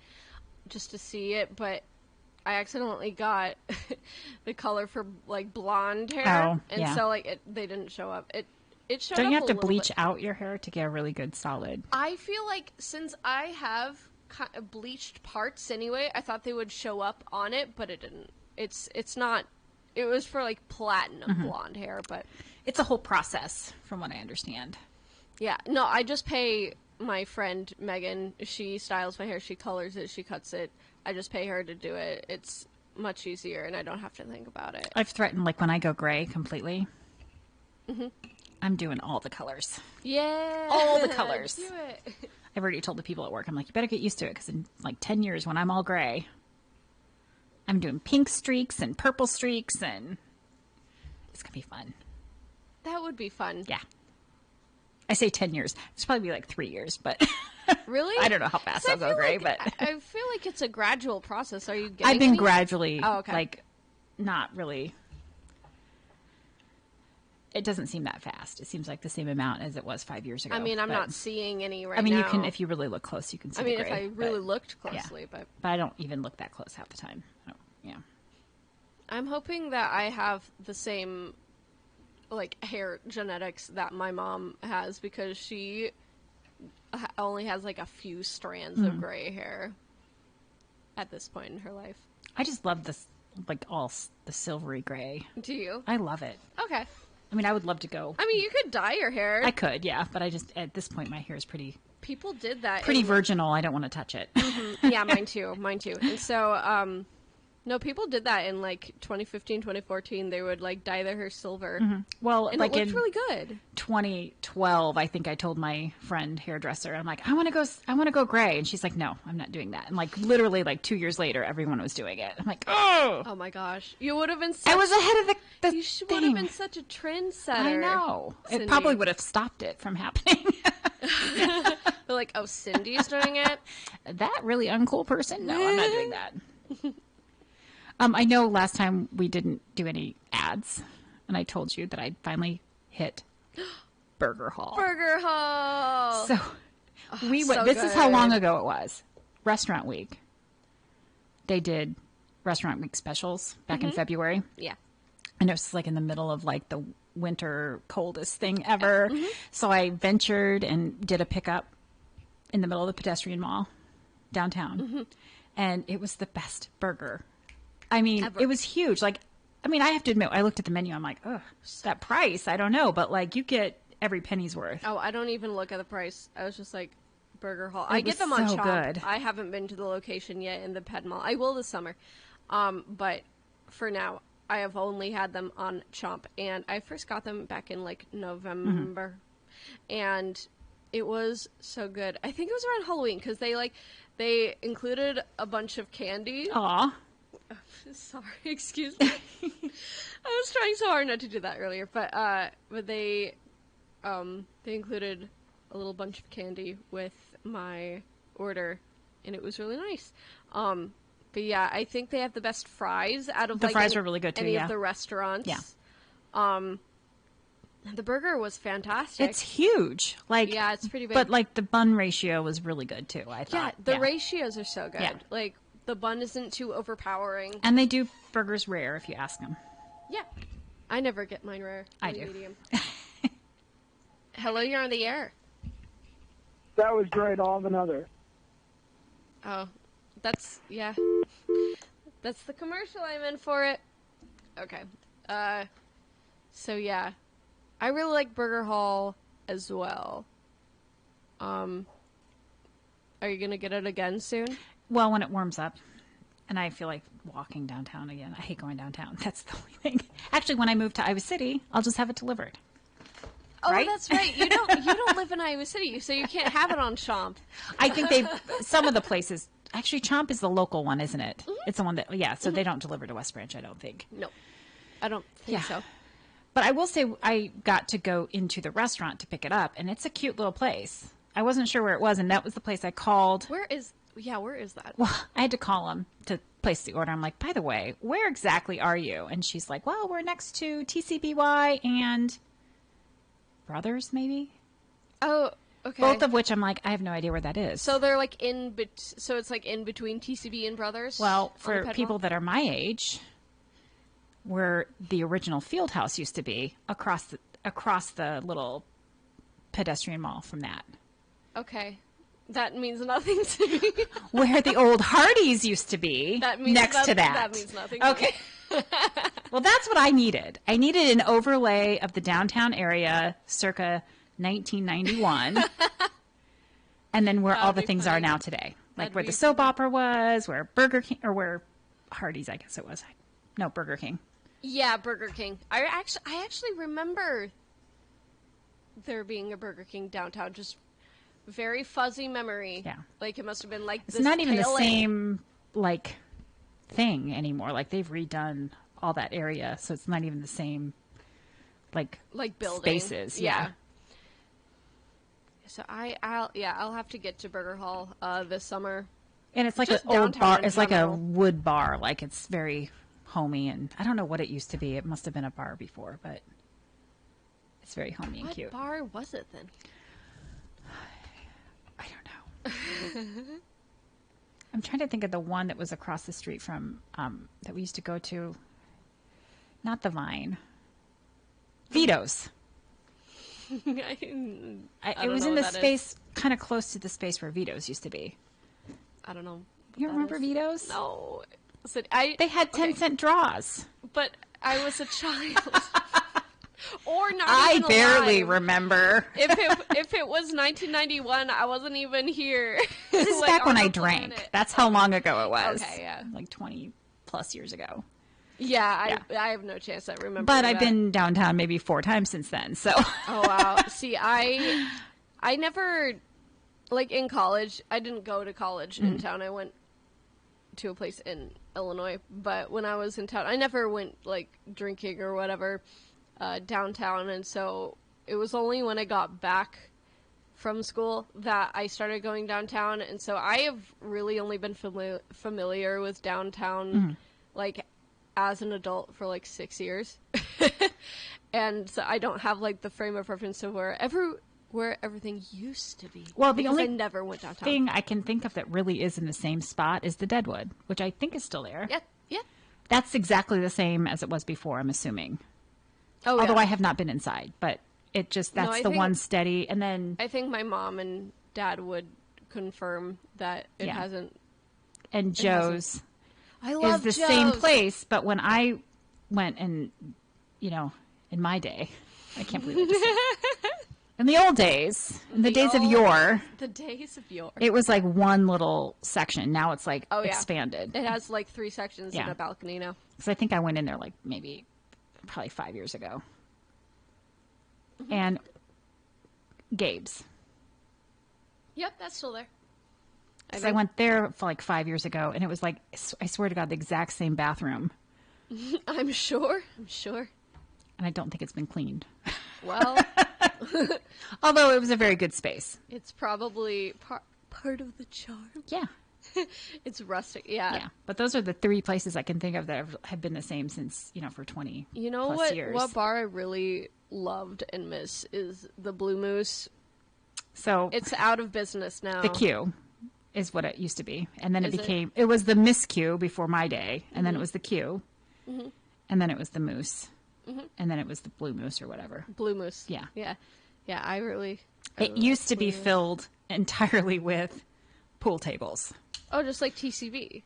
just to see it. But I accidentally got the color for like blonde hair, Oh, and yeah. so like they didn't show up. It showed Don't up you have a to little bleach bit. out your hair to get a really good solid? I feel like since I have bleached parts anyway, I thought they would show up on it, but it didn't. It's not. It was for like platinum blonde hair, but It's a whole process, from what I understand. yeah, no. I just pay my friend Megan. She styles my hair. She colors it. She cuts it. I just pay her to do it. It's much easier, and I don't have to think about it. I've threatened, like, when I go gray completely, I'm doing all the colors. Yeah, All the colors. Do it. I've already told the people at work, I'm like, you better get used to it, because in like 10 years, when I'm all gray, I'm doing pink streaks and purple streaks, and it's going to be fun. That would be fun. Yeah. I say 10 years. It's probably be like 3 years, but Really? I don't know how fast I'll go gray, but I feel like it's a gradual process. Are you getting I've been any? gradually, Oh, okay. like, not really. It doesn't seem that fast. It seems like the same amount as it was 5 years ago. I mean, I'm but- not seeing any right now. I mean, you can, if you really look close, you can see I mean, the if gray, I really but- looked yeah. closely, but I don't even look that close half the time. Yeah. I'm hoping that I have the same, like, hair genetics that my mom has, because she only has, like, a few strands of gray hair at this point in her life. I just love this, like, the silvery gray. Do you? I love it. Okay. I mean, I would love to go. I mean, you could dye your hair. I could, yeah, but I just, at this point, my hair is pretty People did that. virginal. I don't want to touch it. Yeah, mine too. Mine too. And so, no, people did that in like 2015, 2014. They would like dye their hair silver. Well, and like it looked in really good. 2012, I think I told my friend hairdresser, I'm like, I want to go gray, and she's like, no, I'm not doing that. And like literally, like 2 years later, everyone was doing it. I'm like, oh, Oh my gosh, you would have been. I was ahead of the You would have thing. been such a trendsetter. I know. Cindy. It probably would have stopped it from happening. They're like, oh, Cindy's doing it. That really uncool person? No, I'm not doing that. I know last time we didn't do any ads, and I told you that I finally hit Burger Hall. Burger Hall. So we went. so This is how long good. ago it was. Restaurant Week. They did Restaurant Week specials back in February. Yeah. I know it's like in the middle of like the winter coldest thing ever. So I ventured and did a pickup in the middle of the pedestrian mall downtown. And it was the best burger. I mean, Ever. it was huge. Like, I mean, I have to admit, I looked at the menu. I'm like, ugh, that price, I don't know. But like, you get every penny's worth. Oh, I don't even look at the price. I was just like, Burger Hall. It I get was them on so Chomp. good. I haven't been to the location yet in the Ped Mall. I will this summer. But for now, I have only had them on Chomp. And I first got them back in, like, November. And it was so good. I think it was around Halloween, because they included a bunch of candy. Aw. Sorry, excuse me. I was trying so hard not to do that earlier, but they included a little bunch of candy with my order, and it was really nice. But yeah, I think they have the best fries out of the fries were really good too. Any of the restaurants. Yeah. The burger was fantastic. It's huge. Yeah, it's pretty big. But like the bun ratio was really good too, I thought. Yeah, the ratios are so good. Yeah. Like the bun isn't too overpowering. And they do burgers rare if you ask them. Yeah. I never get mine rare. I do. Medium. Hello, you're on the air. That was great. I'll have another. Oh, that's the commercial I'm in for it. Okay. So yeah, I really like Burger Hall as well. Are you gonna get it again soon? Well, when it warms up, and I feel like walking downtown again. I hate going downtown. That's the only thing. Actually, when I move to Iowa City, I'll just have it delivered. Oh, right? That's right. You don't live in Iowa City, so you can't have it on Chomp. I think some of the places. Actually, Chomp is the local one, isn't it? Mm-hmm. It's the one that, so they don't deliver to West Branch, I don't think. No, I don't think so. But I will say I got to go into the restaurant to pick it up, and it's a cute little place. I wasn't sure where it was, and that was the place I called. Where is that? Well, I had to call them to place the order. I'm like, by the way, where exactly are you? And she's like, well, we're next to TCBY and Brothers, maybe? Oh, okay. Both of which I'm like, I have no idea where that is. So they're like so it's like in between TCB and Brothers? Well, for people that are my age, where the original field house used to be, across the little pedestrian mall from that. Okay. That means nothing to me. Where the old Hardee's used to be, next to that. That means nothing to okay. me. Well, that's what I needed. I needed an overlay of the downtown area circa 1991, and then where all the things are now today. Like where the soap opera was, where Burger King, or where Hardee's, I guess it was. No, Burger King. Yeah, Burger King. I actually remember there being a Burger King downtown. Just very fuzzy memory. Yeah. Like it must have been like It's this not even the tail end. same like thing anymore. Like they've redone all that area, so it's not even the same like building spaces. Yeah. So I'll have to get to Burger Hall this summer. And it's like Just an old downtown bar. in It's like a general. wood bar. Like it's very homey, and I don't know what it used to be. It must have been a bar before, but it's very homey and What cute. bar was it then? I don't know. I'm trying to think of the one that was across the street from that we used to go to. Not the Vine. Vito's. It was in the space kind of close to the space where Vito's used to be. I don't know. You remember Vito's? No. They had 10-cent draws. But I was a child. Or not I even barely alive. remember. If it was 1991, I wasn't even here. This is Like, back when on I the drank. planet. That's how long ago it was. Okay, yeah. Like 20 plus years ago. Yeah, I have no chance at remembering But I've that. been downtown maybe 4 times since then. So. Oh wow. See, I never, like in college, I didn't go to college in town. I went to a place in Illinois, but when I was in town, I never went like drinking or whatever downtown, and so it was only when I got back from school that I started going downtown, and so I have really only been familiar with downtown like as an adult for like 6 years. And so I don't have like the frame of reference of where everything used to be. Well, the because only I never went downtown. thing I can think of that really is in the same spot is the Deadwood, which I think is still there. Yeah. That's exactly the same as it was before, I'm assuming. Oh, Although yeah. I have not been inside, but it just, that's No, I the think- one steady. And then, I think my mom and dad would confirm that it Yeah. hasn't. and Joe's I love is the same Joe's. place. But when I went and, in my day, I can't believe it. In the old days, in the days of yore, The days of yore. it was like one little section. Now it's like Oh, yeah. expanded. It has like 3 sections Yeah. and a balcony now. Because I think I went in there like probably 5 years ago. And Gabe's. Yep, that's still there. Because I went there for like 5 years ago, and it was like, I swear to God, the exact same bathroom. I'm sure. And I don't think it's been cleaned. Well, Although it was a very good space. it's probably part of the charm. Yeah. It's rustic. Yeah. Yeah. But those are the 3 places I can think of that have been the same since, for 20 You know plus what? years. What bar I really loved and miss is the Blue Moose. So It's out of business now. the Q is what it used to be. And then Is it? it was the Miss Q before my day. And then it was the Q. Mhm. And then it was the Moose. Mhm. And then it was the Blue Moose or whatever. Blue Moose. Yeah. Yeah. Yeah. I It used to be filled entirely with pool tables. Oh, just like TCB.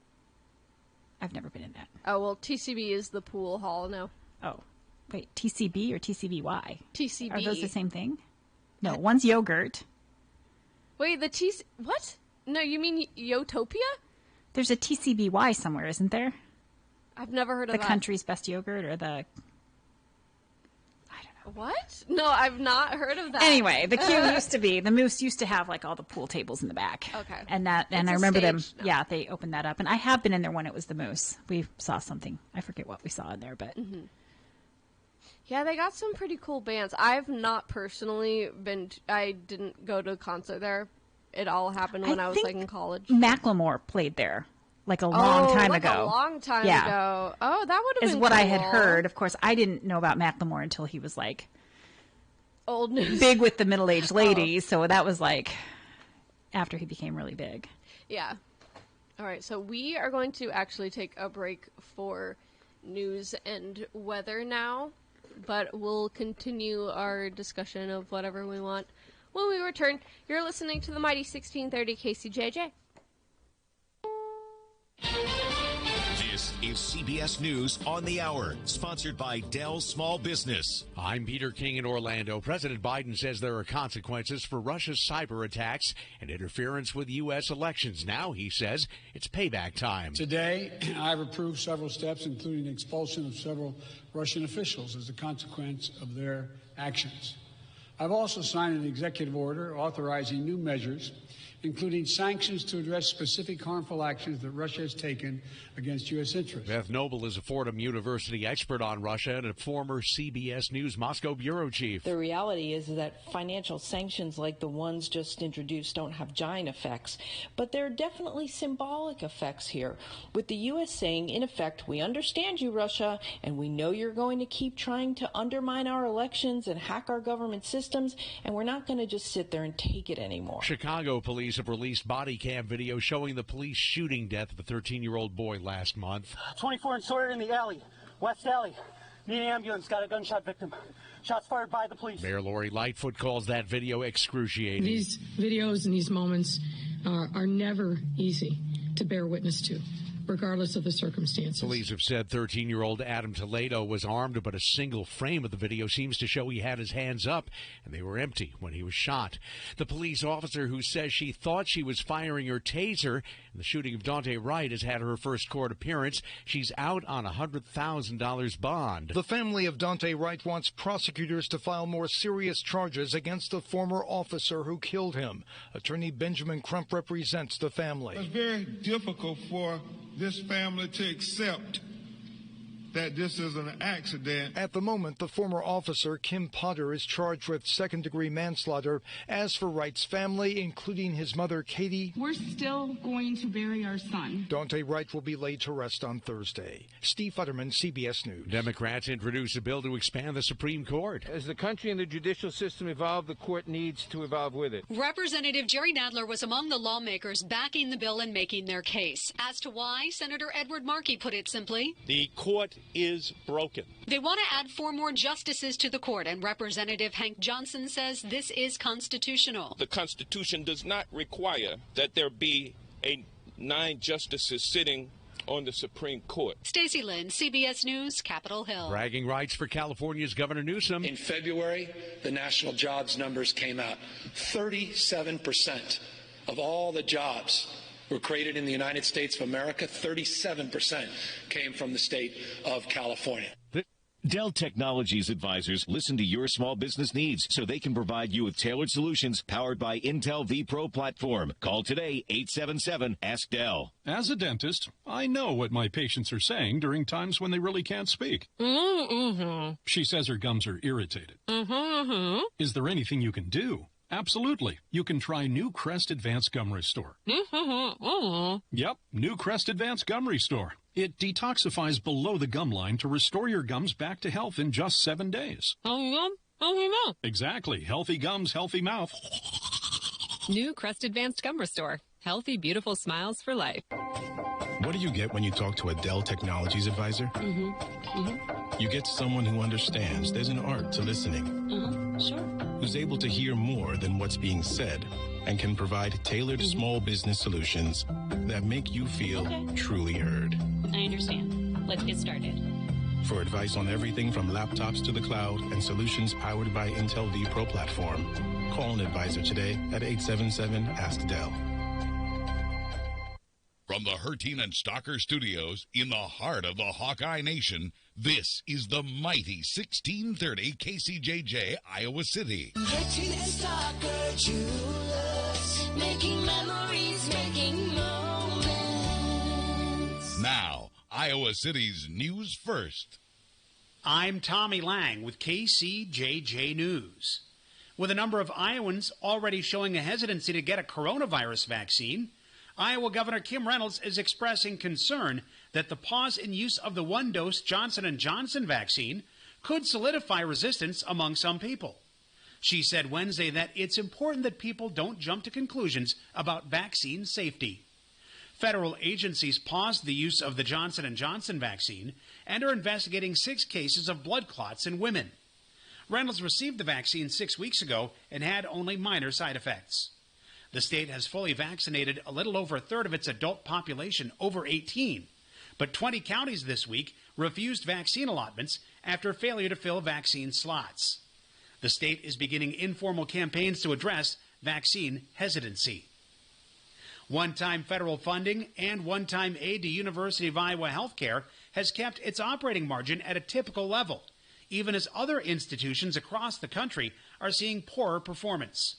I've never been in that. Oh, well, TCB is the pool hall now. Oh. Wait, TCB or TCBY? TCB. Are those the same thing? No, one's yogurt. Wait, what? No, you mean Yotopia? There's a TCBY somewhere, isn't there? I've never heard of The that. country's best yogurt or the... What? No, I've not heard of that. Anyway, the Q used to be, the Moose used to have like all the pool tables in the back. Okay. And It's I a remember them, stage now. yeah, they opened that up. And I have been in there when it was the Moose. We saw something. I forget what we saw in there, but... Yeah, they got some pretty cool bands. I've not personally I didn't go to a concert there. It all happened when I was think like in college. Macklemore played there like a long time like ago. A long time Yeah. ago. Oh, that would have Is been what I had cool. heard. Of course, I didn't know about Macklemore until he was like Old news. big with the middle-aged ladies. So that was like after he became really big. Yeah. All right, so we are going to actually take a break for news and weather now, but we'll continue our discussion of whatever we want when we return. You're listening to the Mighty 1630 KCJJ. This is CBS News on the Hour, sponsored by Dell Small Business. I'm Peter King in Orlando. President Biden says there are consequences for Russia's cyber attacks and interference with U.S. elections. Now, he says, it's payback time. Today, I've approved several steps, including the expulsion of several Russian officials as a consequence of their actions. I've also signed an executive order authorizing new measures, including sanctions to address specific harmful actions that Russia has taken against U.S. interests. Beth Noble is a Fordham University expert on Russia and a former CBS News Moscow bureau chief. The reality is that financial sanctions like the ones just introduced don't have giant effects, but there are definitely symbolic effects here, with the U.S. saying, in effect, we understand you, Russia, and we know you're going to keep trying to undermine our elections and hack our government systems, and we're not going to just sit there and take it anymore. Chicago police have released body cam video showing the police shooting death of a 13-year-old boy last month. 24 and Suter in the alley, West Alley. Need an ambulance, got a gunshot victim. Shots fired by the police. Mayor Lori Lightfoot calls that video excruciating. These videos and these moments are never easy to bear witness to, regardless of the circumstances. Police have said 13-year-old Adam Toledo was armed, but a single frame of the video seems to show he had his hands up, and they were empty when he was shot. The police officer who says she thought she was firing her taser in the shooting of Dante Wright has had her first court appearance. She's out on a $100,000 bond. The family of Dante Wright wants prosecutors to file more serious charges against the former officer who killed him. Attorney Benjamin Crump represents the family. It's very difficult for this family to accept that this is an accident. At the moment, the former officer, Kim Potter, is charged with second-degree manslaughter. As for Wright's family, including his mother, Katie, We're still going to bury our son. Dante Wright will be laid to rest on Thursday. Steve Futterman, CBS News. Democrats introduce a bill to expand the Supreme Court. As the country and the judicial system evolve, the court needs to evolve with it. Representative Jerry Nadler was among the lawmakers backing the bill and making their case. As to why, Senator Edward Markey put it simply, the court is broken. They want to add 4 more justices to the court, and Representative Hank Johnson says this is constitutional. The Constitution does not require that there be 9 justices sitting on the Supreme Court. Stacey Lynn, CBS News, Capitol Hill. Bragging rights for California's Governor Newsom. In February, the national jobs numbers came out. 37% of all the jobs were created in the United States of America. 37% came from the state of California. Dell Technologies advisors listen to your small business needs so they can provide you with tailored solutions powered by Intel vPro platform. Call today, 877-ASK-DELL. As a dentist, I know what my patients are saying during times when they really can't speak. Mm-hmm. She says her gums are irritated. Mm-hmm. Is there anything you can do? Absolutely. You can try New Crest Advanced Gum Restore. Mm-hmm. Yep, New Crest Advanced Gum Restore. It detoxifies below the gum line to restore your gums back to health in just 7 days. Healthy gum, healthy mouth. Exactly. Healthy gums, healthy mouth. New Crest Advanced Gum Restore. Healthy, beautiful smiles for life. What do you get when you talk to a Dell Technologies advisor? You get someone who understands there's an art to listening. Sure. Who's able to hear more than what's being said and can provide tailored small business solutions that make you feel truly heard. I understand. Let's get started. For advice on everything from laptops to the cloud and solutions powered by Intel vPro platform, call an advisor today at 877-ASK-DELL. From the Hertine and Stalker Studios in the heart of the Hawkeye Nation, this is the mighty 1630 KCJJ, Iowa City. Hertine and Stalker Jewelers, making memories, making moments. Now, Iowa City's News First. I'm Tommy Lang with KCJJ News. With a number of Iowans already showing a hesitancy to get a coronavirus vaccine, Iowa Governor Kim Reynolds is expressing concern that the pause in use of the one-dose Johnson & Johnson vaccine could solidify resistance among some people. She said Wednesday that it's important that people don't jump to conclusions about vaccine safety. Federal agencies paused the use of the Johnson & Johnson vaccine and are investigating 6 cases of blood clots in women. Reynolds received the vaccine 6 weeks ago and had only minor side effects. The state has fully vaccinated a little over a third of its adult population over 18, but 20 counties this week refused vaccine allotments after failure to fill vaccine slots. The state is beginning informal campaigns to address vaccine hesitancy. One-time federal funding and one-time aid to University of Iowa Healthcare has kept its operating margin at a typical level, even as other institutions across the country are seeing poorer performance.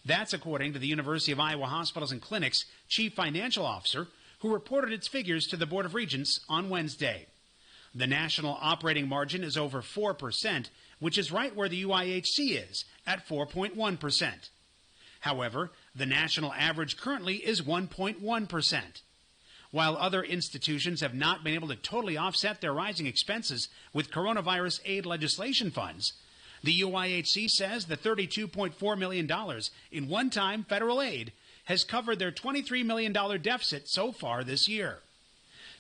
That's according to the University of Iowa Hospitals and Clinics Chief Financial Officer, who reported its figures to the Board of Regents on Wednesday. The national operating margin is over 4%, which is right where the UIHC is, at 4.1%. However, the national average currently is 1.1%. While other institutions have not been able to totally offset their rising expenses with coronavirus aid legislation funds, the UIHC says the $32.4 million in one-time federal aid has covered their $23 million deficit so far this year.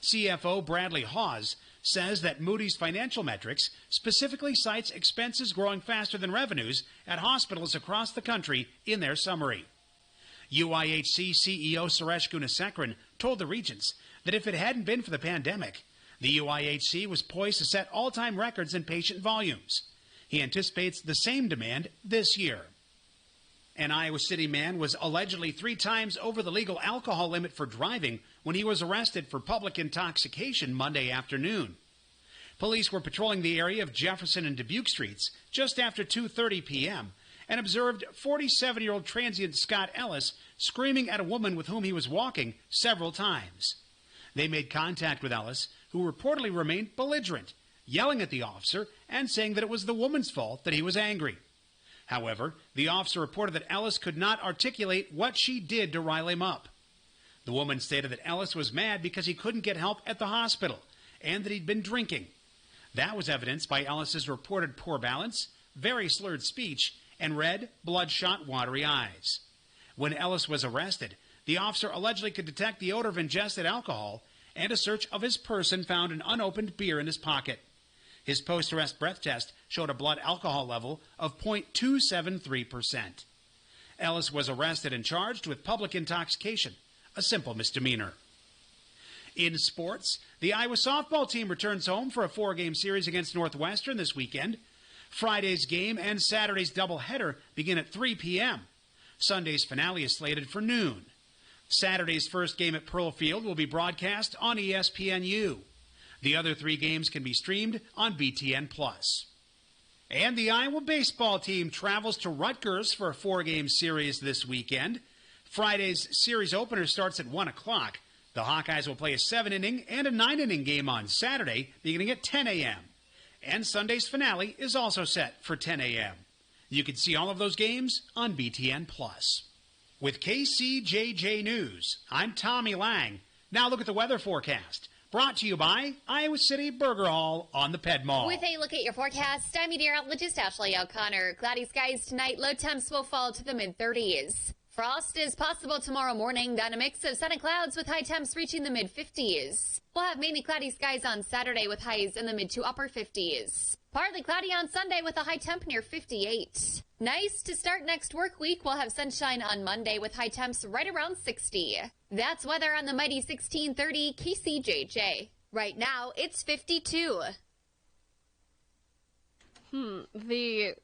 CFO Bradley Hawes says that Moody's Financial Metrics specifically cites expenses growing faster than revenues at hospitals across the country in their summary. UIHC CEO Suresh Gunasekharan told the Regents that if it hadn't been for the pandemic, the UIHC was poised to set all-time records in patient volumes. He anticipates the same demand this year. An Iowa City man was allegedly 3 times over the legal alcohol limit for driving when he was arrested for public intoxication Monday afternoon. Police were patrolling the area of Jefferson and Dubuque Streets just after 2:30 p.m. and observed 47-year-old transient Scott Ellis screaming at a woman with whom he was walking several times. They made contact with Ellis, who reportedly remained belligerent, yelling at the officer and saying that it was the woman's fault that he was angry. However, the officer reported that Ellis could not articulate what she did to rile him up. The woman stated that Ellis was mad because he couldn't get help at the hospital and that he'd been drinking. That was evidenced by Ellis's reported poor balance, very slurred speech, and red, bloodshot, watery eyes. When Ellis was arrested, the officer allegedly could detect the odor of ingested alcohol, and a search of his person found an unopened beer in his pocket. His post-arrest breath test showed a blood alcohol level of 0.273%. Ellis was arrested and charged with public intoxication, a simple misdemeanor. In sports, the Iowa softball team returns home for a 4-game series against Northwestern this weekend. Friday's game and Saturday's doubleheader begin at 3 p.m. Sunday's finale is slated for noon. Saturday's first game at Pearl Field will be broadcast on ESPNU. The other 3 games can be streamed on BTN+. And the Iowa baseball team travels to Rutgers for a 4-game series this weekend. Friday's series opener starts at 1 o'clock. The Hawkeyes will play a 7-inning and a 9-inning game on Saturday, beginning at 10 a.m. And Sunday's finale is also set for 10 a.m. You can see all of those games on BTN+. With KCJJ News, I'm Tommy Lang. Now look at the weather forecast. Brought to you by Iowa City Burger Hall on the Ped Mall. With a look at your forecast, I'm meteorologist Ashley O'Connor. Cloudy skies tonight. Low temps will fall to the mid-30s. Frost is possible tomorrow morning, then a mix of sun and clouds with high temps reaching the mid-50s. We'll have mainly cloudy skies on Saturday with highs in the mid to upper 50s. Partly cloudy on Sunday with a high temp near 58. Nice to start next work week. We'll have sunshine on Monday with high temps right around 60. That's weather on the mighty 1630 KCJJ. Right now, it's 52. The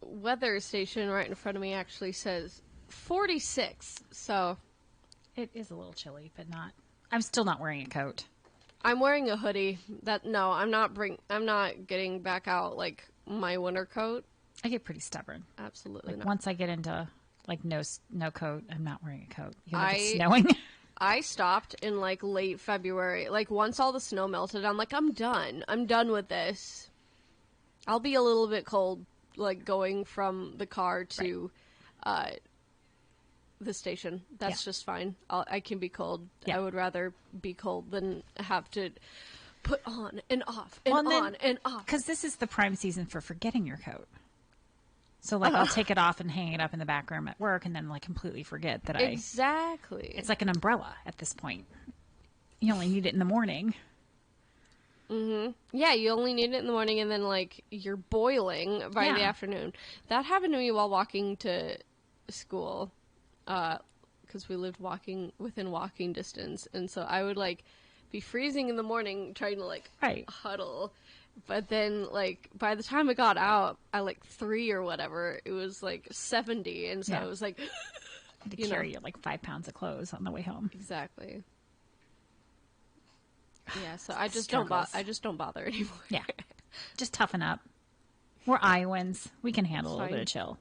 weather station right in front of me actually says 46, so it is a little chilly, but not. I'm still not wearing a coat. I'm wearing a hoodie. I'm not getting back out like my winter coat. I get pretty stubborn. Absolutely like, not. Once I get into like no coat, I'm not wearing a coat. Even if it's snowing. I stopped in like late February. Like once all the snow melted, I'm like, I'm done. I'm done with this. I'll be a little bit cold, like going from the car to the station. That's just fine. I can be cold. I would rather be cold than have to put on and off and on and off. Because this is the prime season for forgetting your coat. So, like, I'll take it off and hang it up in the back room at work and then, like, completely forget that Exactly. It's like an umbrella at this point. You only need it in the morning. Mm-hmm. Yeah, you only need it in the morning and then, like, you're boiling by the afternoon. That happened to me while walking to school because we lived within walking distance. And so I would, like, be freezing in the morning trying to, like, huddle. But then, like, by the time I got out at, like, 3 or whatever, it was, like, 70. And so I was, like... to carry your, like, 5 pounds of clothes on the way home. Exactly. Yeah, so I just don't bother anymore. Yeah. Just toughen up. We're Iowans. We can handle a little bit of chill.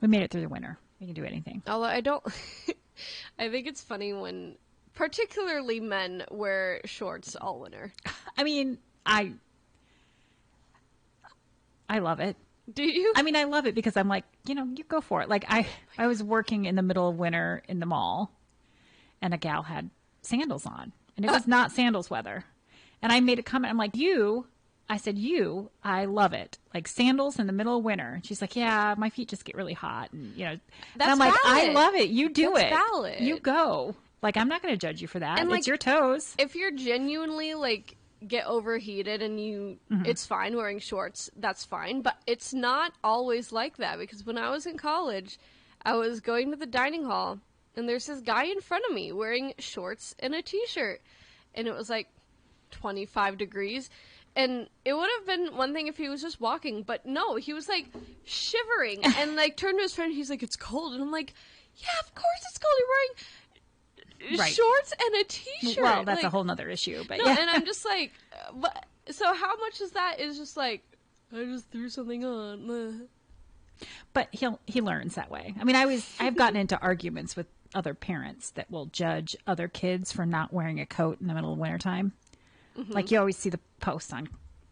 We made it through the winter. We can do anything. Although I don't... I think it's funny when particularly men wear shorts all winter. I mean... I love it. Do you? I mean, I love it because I'm like, you go for it. Like, I was working in the middle of winter in the mall, and a gal had sandals on, and it was not sandals weather. And I made a comment. I'm like, I love it. Like, sandals in the middle of winter. And she's like, yeah, my feet just get really hot. And, That's and I'm like, valid. I love it. You do That's it. Valid. You go. Like, I'm not going to judge you for that. And, it's your toes. If you're genuinely, like... get overheated and it's fine wearing shorts, that's fine, but it's not always like that, because when I was in college I was going to the dining hall and there's this guy in front of me wearing shorts and a t-shirt and it was like 25 degrees and it would have been one thing if he was just walking, but no, he was like shivering and like turned to his friend and he's like, it's cold, and I'm like, yeah, of course it's cold, you're wearing shorts and a t-shirt. Well, that's like, a whole nother issue, but no, and I'm just like, but so how much is that? Is just like, I just threw something on. But he learns that way. I mean, I've gotten into arguments with other parents that will judge other kids for not wearing a coat in the middle of wintertime. Mm-hmm. Like, you always see the posts on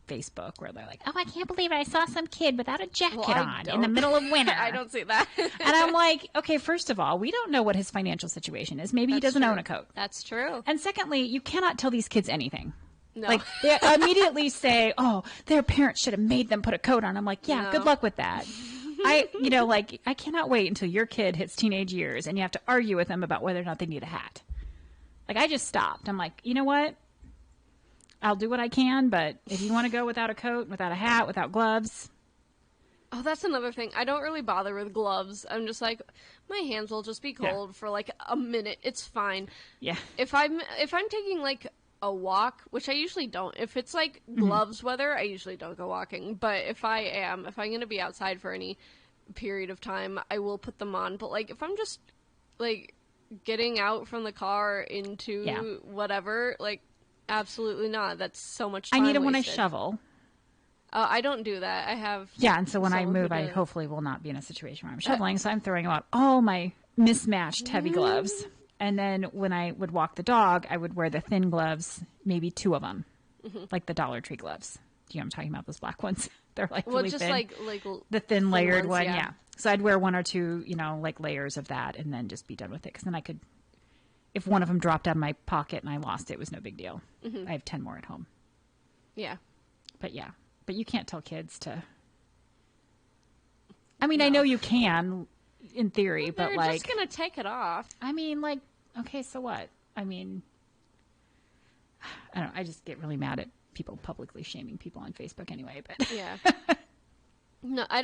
Facebook where they're like, oh, I can't believe it, I saw some kid without a jacket on in the middle of winter. I don't see that. And I'm like, okay, first of all, we don't know what his financial situation is. Maybe he doesn't own a coat. That's true. And secondly, you cannot tell these kids anything. No. Like, they immediately say, oh, their parents should have made them put a coat on. I'm like, yeah, good luck with that. I cannot wait until your kid hits teenage years and you have to argue with them about whether or not they need a hat. Like, I just stopped. I'm like, you know what? I'll do what I can, but if you want to go without a coat, without a hat, without gloves, Oh, that's another thing. I don't really bother with gloves. I'm just like, my hands will just be cold for like a minute. It's fine. Yeah. If I'm taking like a walk, which I usually don't. If it's like gloves weather, I usually don't go walking. But if I'm going to be outside for any period of time, I will put them on. But like if I'm just like getting out from the car into whatever, like absolutely not. That's so much time I need them when I wasted. shovel. I don't do that. I have and so when I someone who move, I does. hopefully will not be in a situation where I'm shoveling. So I'm throwing out all my mismatched heavy gloves. And then when I would walk the dog, I would wear the thin gloves, maybe 2 of them, like the Dollar Tree gloves. Do you know what I'm talking about? Those black ones. They're like really just thin. like the thin layered ones, one, yeah. So I'd wear 1 or 2, like layers of that, and then just be done with it. Because then I could, if one of them dropped out of my pocket and I lost it, it was no big deal. I have 10 more at home. Yeah. But yeah. But you can't tell kids to. I mean, I know you can, in theory, but they're like, just gonna take it off. I mean, like, okay, so what? I mean, I don't know. I just get really mad at people publicly shaming people on Facebook anyway. But yeah, no, I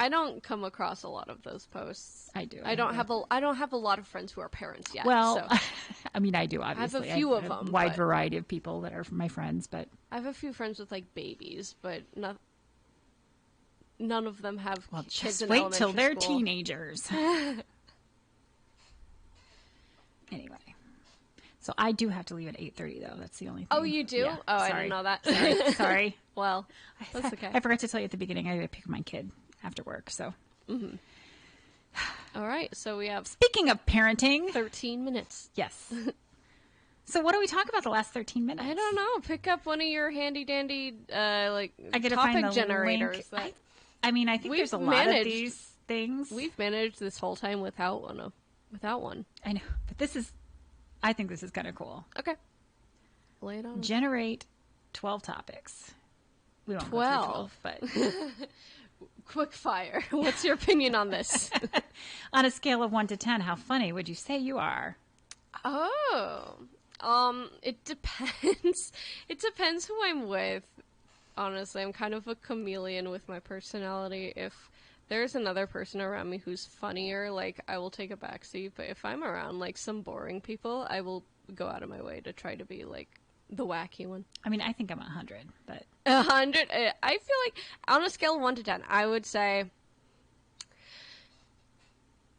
don't come across a lot of those posts. I do. I don't have a lot of friends who are parents yet. Well, so. I mean, I do. Obviously, I have a few of a them. Wide variety of people that are my friends, but I have a few friends with like babies, but none of them have kids just in wait till they're school. teenagers. Anyway, so I do have to leave at 8:30 though. That's the only thing. Oh, you do? Yeah. Oh, Sorry. I didn't know that. Sorry. Well, that's okay. I forgot to tell you at the beginning. I got to pick up my kid after work. So. All right. So we have. Speaking of parenting, 13 minutes. Yes. So what do we talk about the last 13 minutes? I don't know. Pick up one of your handy dandy I get to topic find the generators. link. I mean, I think there's a lot of these things. We've managed this whole time without one. I know, but I think this is kind of cool. Okay. Lay it on. Generate 12 topics. We won't 12, go through 12, but quick fire. What's your opinion on this? On a scale of 1 to 10, how funny would you say you are? Oh. It depends. It depends who I'm with. Honestly, I'm kind of a chameleon with my personality. If there's another person around me who's funnier, like, I will take a backseat. But if I'm around, like, some boring people, I will go out of my way to try to be, like, the wacky one. I mean, I think I'm 100, but... 100? I feel like, on a scale of 1 to 10, I would say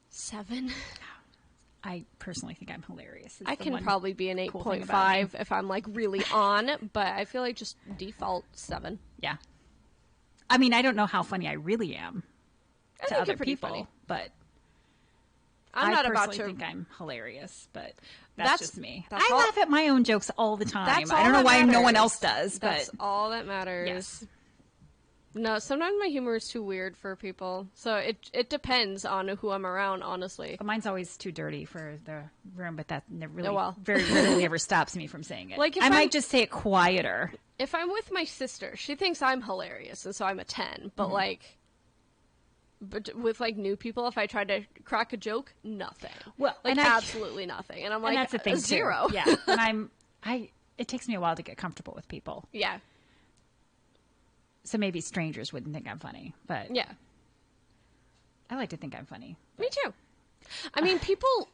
7. I personally think I'm hilarious. I can probably be an 8.5 if I'm, like, really on, but I feel like just default 7. Yeah. I mean, I don't know how funny I really am I to think other you're pretty people, funny. but I'm not about personally to think I'm hilarious, but that's just me. that's I all- laugh at my own jokes all the time. That's I all don't know that why no one matters. else does, but That's all that matters. Yes. No, sometimes my humor is too weird for people, so it depends on who I'm around, honestly. But mine's always too dirty for the room, but that really Oh, well. very rarely ever stops me from saying it. Like, if I I'm- might just say it quieter. If I'm with my sister, she thinks I'm hilarious, and so I'm a 10. But but with like new people, if I try to crack a joke, nothing. Well, like and I- absolutely nothing, and I'm like and that's the thing a 0. too. Yeah, and it takes me a while to get comfortable with people. Yeah. So maybe strangers wouldn't think I'm funny, but Yeah. I like to think I'm funny. Me too. I mean, people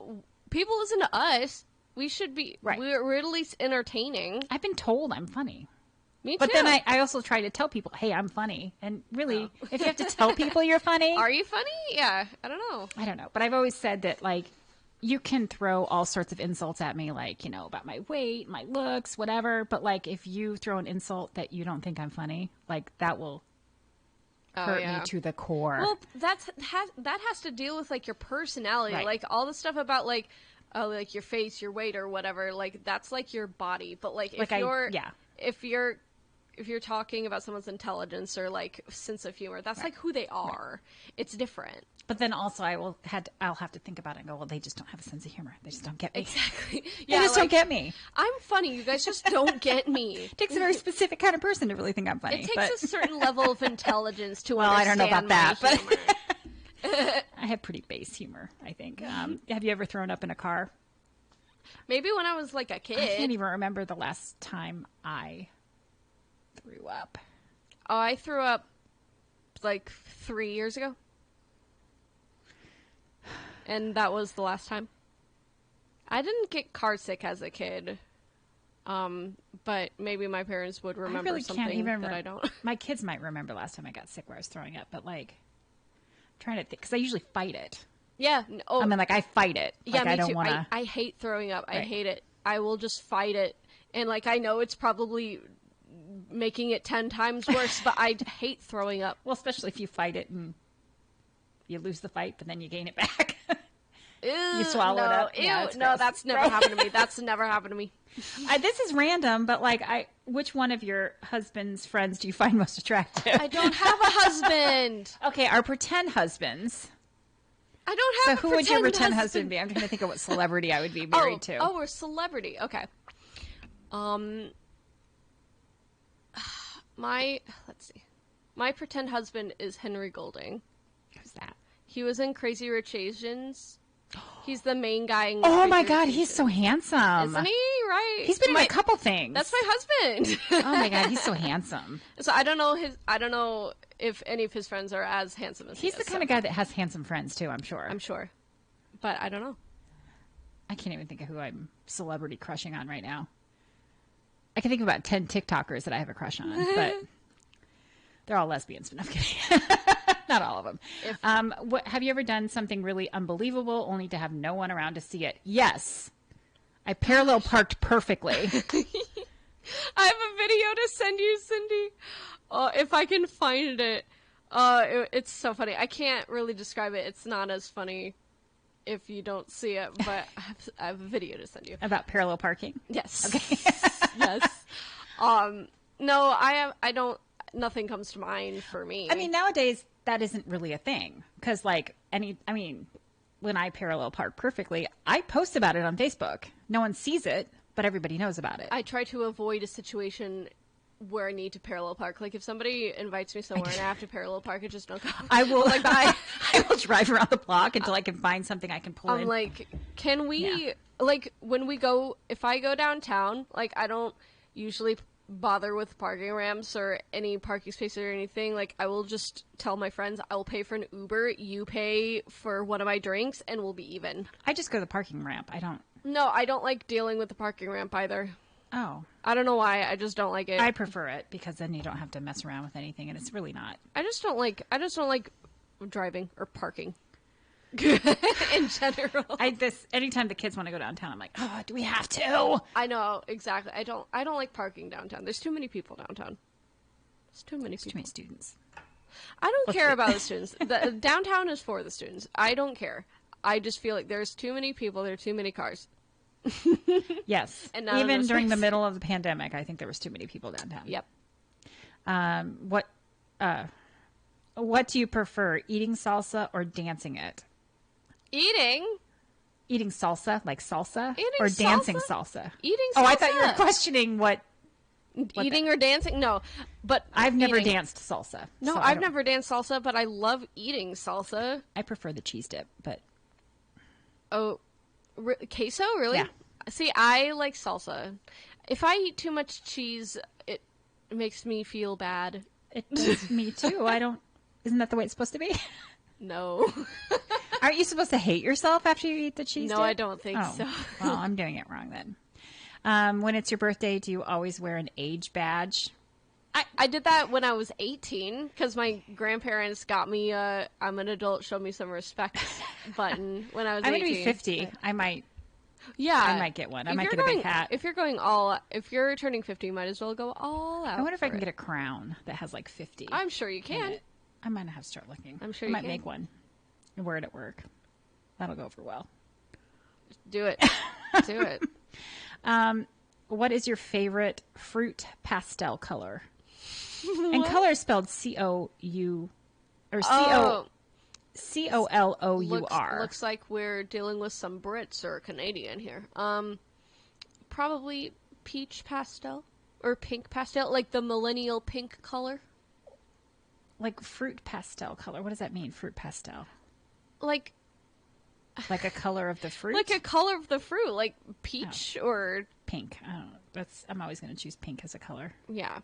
listen to us. We should be. Right. We're at least entertaining. I've been told I'm funny. Me too. But then I also try to tell people, hey, I'm funny. And really, if you have to tell people you're funny. Are you funny? Yeah. I don't know. I don't know. But I've always said that, like, you can throw all sorts of insults at me, like, about my weight, my looks, whatever. But, like, if you throw an insult that you don't think I'm funny, like, that will hurt me to the core. Well, that has to deal with, like, your personality. Right. Like, all the stuff about, like, like, your face, your weight, or whatever. Like, that's, like, your body. But, like, if you're talking about someone's intelligence or, like, sense of humor, that's, like, who they are. Right. It's different. But then also I'll have to think about it and go, well, they just don't have a sense of humor. They just don't get me. Exactly. They just don't get me. I'm funny. You guys just don't get me. It takes a very specific kind of person to really think I'm funny. It takes a certain level of intelligence to well, I don't know about that, my but I have pretty base humor, I think. Have you ever thrown up in a car? Maybe when I was, like, a kid. I can't even remember the last time I threw up. Oh, I threw up like 3 years ago. And that was the last time. I didn't get car sick as a kid. But maybe my parents would remember I really something can't even that I don't. My kids might remember last time I got sick where I was throwing up, but like, I'm trying to think, because I usually fight it. Yeah. I mean, like, I fight it. Yeah, like, me I don't too. want to. I hate throwing up. Right. I hate it. I will just fight it. And, like, I know it's probably making it 10 times worse, but I hate throwing up. Well, especially if you fight it and you lose the fight, but then you gain it back. You swallow it up. Yeah, no, that's never happened to me. That's never happened to me. This is random, but like, which one of your husband's friends do you find most attractive? I don't have a husband. Okay, our pretend husbands. I don't have. So who would your pretend husband be? I'm trying to think of what celebrity I would be married to. Oh, we're celebrity. Okay. Let's see. My pretend husband is Henry Golding. Who's that? He was in Crazy Rich Asians. He's the main guy in Oh Crazy my Rich God, Asians. he's so handsome. Isn't he? Right. He's been in a couple things. That's my husband. Oh my God, he's so handsome. So I don't know if any of his friends are as handsome as He's the kind of guy that has handsome friends too, I'm sure. I'm sure. But I don't know. I can't even think of who I'm celebrity crushing on right now. I can think of about 10 TikTokers that I have a crush on, but they're all lesbians, but I'm kidding. Not all of them. Have you ever done something really unbelievable only to have no one around to see it? Yes. I parallel parked perfectly. I have a video to send you, Cindy. If I can find it. It's so funny. I can't really describe it. It's not as funny if you don't see it, but I have a video to send you. About parallel parking? Yes. Okay. Yes. No, I don't, nothing comes to mind for me. I mean, nowadays, that isn't really a thing. Because, like, when I parallel park perfectly, I post about it on Facebook. No one sees it, but everybody knows about it. I try to avoid a situation where I need to parallel park. Like, if somebody invites me somewhere and I have to parallel park, I just don't go. I will, like, bye. I will drive around the block until I can find something I can pull in. I'm like, can we, like, if I go downtown, like, I don't usually bother with parking ramps or any parking spaces or anything. Like, I will just tell my friends, I will pay for an Uber, you pay for one of my drinks, and we'll be even. I just go to the parking ramp. No, I don't like dealing with the parking ramp either. Oh. I don't know why, I just don't like it. I prefer it because then you don't have to mess around with anything, and it's really not. I just don't like driving or parking. In general. Anytime the kids want to go downtown, I'm like, oh, do we have to? I know, exactly. I don't like parking downtown. There's too many people downtown. There's too many people. Too many students. I don't care about the students. The downtown is for the students. I don't care. I just feel like there's too many people. There are too many cars. Yes. And even during the middle of the pandemic, I think there was too many people downtown. Yep. What do you prefer, eating salsa or dancing it? Eating salsa, like salsa? Or dancing salsa? Eating salsa. Oh, I thought you were questioning what eating or dancing? No, but I've never danced salsa. No, so I've never danced salsa, but I love eating salsa. I prefer the cheese dip, but... Oh, queso? Really? Yeah. See, I like salsa. If I eat too much cheese, it makes me feel bad. It does me too. Isn't that the way it's supposed to be? No. Aren't you supposed to hate yourself after you eat the cheese dip? No, I don't think so. Well, I'm doing it wrong then. When it's your birthday, do you always wear an age badge? I did that when I was 18 because my grandparents got me I'm an adult, show me some respect button when I was 18. I'm going to be 50. I might get one. I might get a big hat. If you're turning 50, you might as well go all out. I wonder if I can get a crown that has like 50. I'm sure you can. I might have to start looking. I'm sure I you might can. make one and wear it at work. That'll go over well. Do it. Do it. What is your favorite fruit pastel color? And color is spelled C-O-U or C-O-L-O-U-R. Looks like we're dealing with some Brits or Canadian here. Probably peach pastel or pink pastel, like the millennial pink color. Like fruit pastel color. What does that mean? Fruit pastel. Like a color of the fruit. Like a color of the fruit, like peach or pink. I don't know. I'm always going to choose pink as a color. Yeah.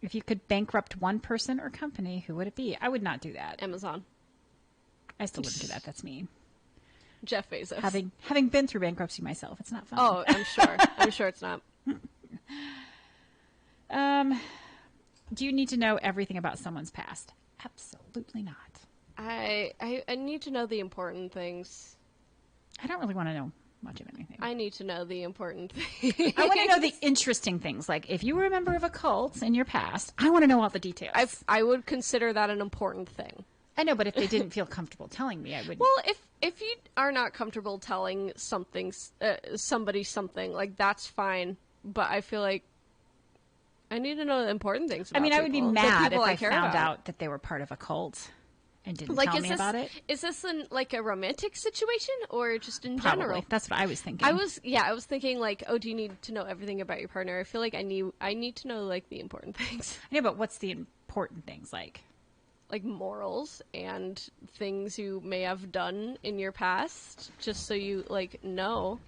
If you could bankrupt one person or company, who would it be? I would not do that. Amazon. I still wouldn't do that. That's mean. Jeff Bezos. Having been through bankruptcy myself, it's not fun. Oh, I'm sure. I'm sure it's not. Do you need to know everything about someone's past? Absolutely not. I need to know the important things. I don't really want to know much of anything. I need to know the important things. I want to know the interesting things. Like, if you were a member of a cult in your past, I want to know all the details. I would consider that an important thing. I know, but if they didn't feel comfortable telling me, I wouldn't. Well, if you are not comfortable telling somebody something, like, that's fine. But I feel like I need to know the important things about I would be mad if I found about. out that they were part of a cult and didn't Like, tell me about it. Is this like a romantic situation or just in Probably. general? That's what I was thinking. I was thinking, like, oh, do you need to know everything about your partner? I feel like I need to know, like, the important things. Yeah, but what's the important things like? Like morals and things you may have done in your past, just so you, like, know.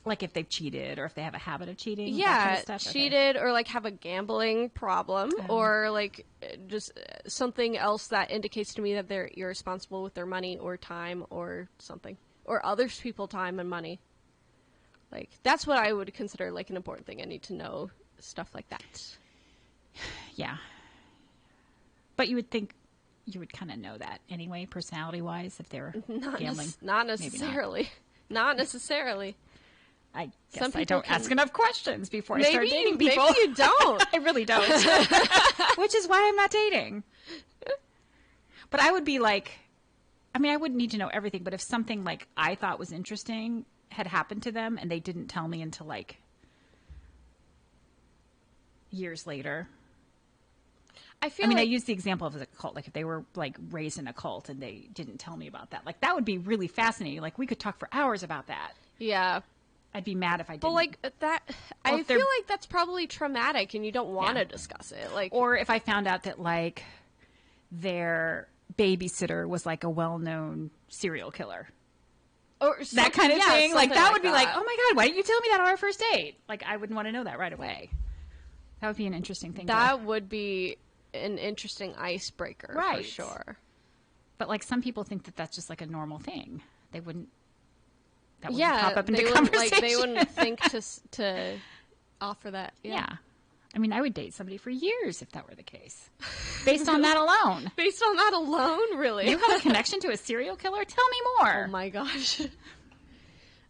Like if they've cheated or if they have a habit of cheating? Yeah, that kind of stuff? cheated or, like, have a gambling problem or, like, just something else that indicates to me that they're irresponsible with their money or time or something. Or other people's time and money. Like, that's what I would consider, like, an important thing. I need to know stuff like that. Yeah. But you would think you would kind of know that anyway, personality-wise, if they were gambling. Not necessarily. Not necessarily. I guess I don't ask enough questions before I start dating people. Maybe you don't. I really don't. Which is why I'm not dating. But I would be like, I wouldn't need to know everything, but if something like I thought was interesting had happened to them and they didn't tell me until like years later. I use the example of a cult, like if they were like raised in a cult and they didn't tell me about that. Like that would be really fascinating. Like we could talk for hours about that. Yeah. I'd be mad if I didn't. But like that, I feel like that's probably traumatic and you don't want to discuss it. Like, or if I found out that like their babysitter was like a well-known serial killer. Or that kind of thing. Like that would be like, oh my God, why didn't you tell me that on our first date? Like I wouldn't want to know that right away. That would be an interesting thing. That would be an interesting icebreaker, right? For sure. But like some people think that that's just like a normal thing. They wouldn't. That wouldn't pop up into conversation. Like, they wouldn't think to offer that. Yeah. I would date somebody for years if that were the case. Based on that alone. Based on that alone, really? You have a connection to a serial killer? Tell me more. Oh my gosh.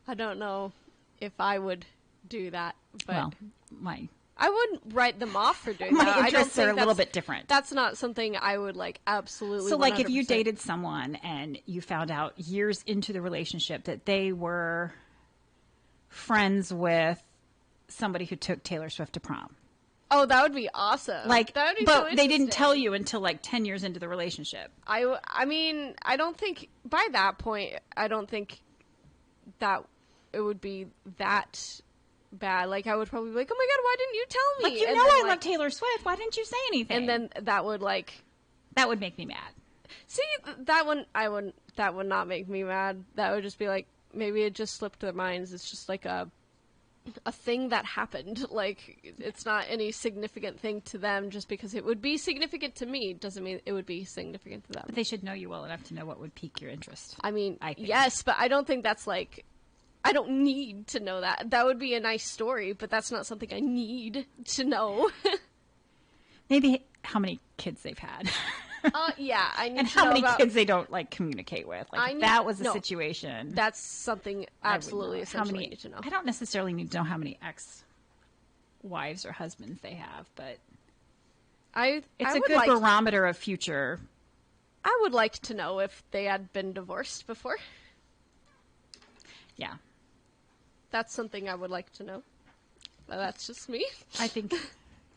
I don't know if I would do that. But I wouldn't write them off for doing that. My interests are a little bit different. That's not something I would like absolutely. So, like, 100%. if you dated someone and you found out years into the relationship that they were friends with somebody who took Taylor Swift to prom. Oh, that would be awesome. Like, that would be but so they didn't tell you until like 10 years into the relationship. I mean, I don't think by that point, I don't think that it would be that bad. Like, I would probably be like, oh my God, why didn't you tell me? Like, you know I love Taylor Swift. Why didn't you say anything? And then that would make me mad. See, that would not make me mad. That would just be like, maybe it just slipped their minds. It's just like a thing that happened. Like, it's not any significant thing to them. Just because it would be significant to me doesn't mean it would be significant to them. But they should know you well enough to know what would pique your interest. I mean, yes, but I don't think that's like, I don't need to know that. That would be a nice story, but that's not something I need to know. Maybe how many kids they've had. Yeah, I need and to how know many about... kids they don't like communicate with. Like, if that was a situation. That's something absolutely essential I need to know. I don't necessarily need to know how many ex-wives or husbands they have, but it's a good barometer of future. I would like to know if they had been divorced before. Yeah. That's something I would like to know. That's just me. I think,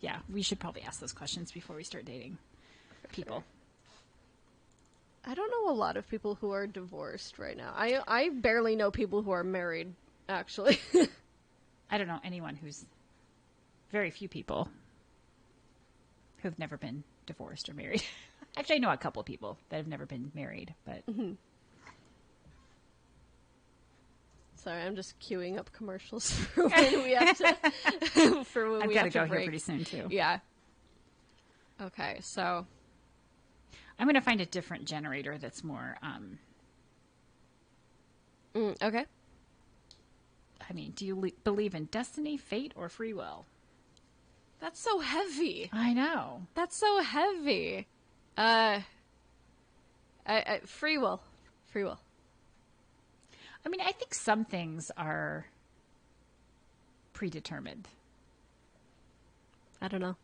yeah, we should probably ask those questions before we start dating people. I don't know a lot of people who are divorced right now. I barely know people who are married, actually. I don't know anyone very few people who've never been divorced or married. Actually, I know a couple of people that have never been married, but... Mm-hmm. Sorry, I'm just queuing up commercials for when we have to. For when I've we got have to go break. here pretty soon too. Yeah, Okay, so I'm going to find a different generator that's more, okay. I mean, do you believe in destiny, fate, or free will? That's so heavy. I know. That's so heavy. Free will. Free will. I mean, I think some things are predetermined. I don't know.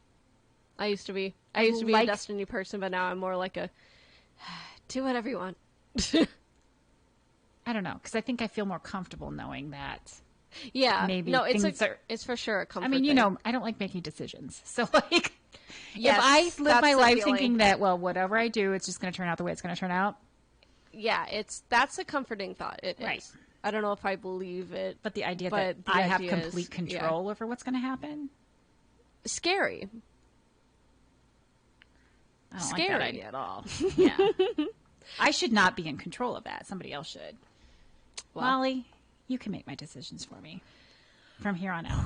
I used to be a destiny person, but now I'm more like a do whatever you want. I don't know, because I think I feel more comfortable knowing that. Yeah, maybe no, it's for sure a comfort. I mean, you thing. know, I don't like making decisions, so like, yes, if I live my life feeling. thinking that, well, whatever I do, it's just going to turn out the way it's going to turn out. Yeah, that's a comforting thought. It Right. is. I don't know if I believe it, but the idea but that the I have idea complete is, control over what's going to happen, scary. I don't Scary. like that idea at all. Yeah, I should not be in control of that. Somebody else should. Well, Molly, you can make my decisions for me from here on out.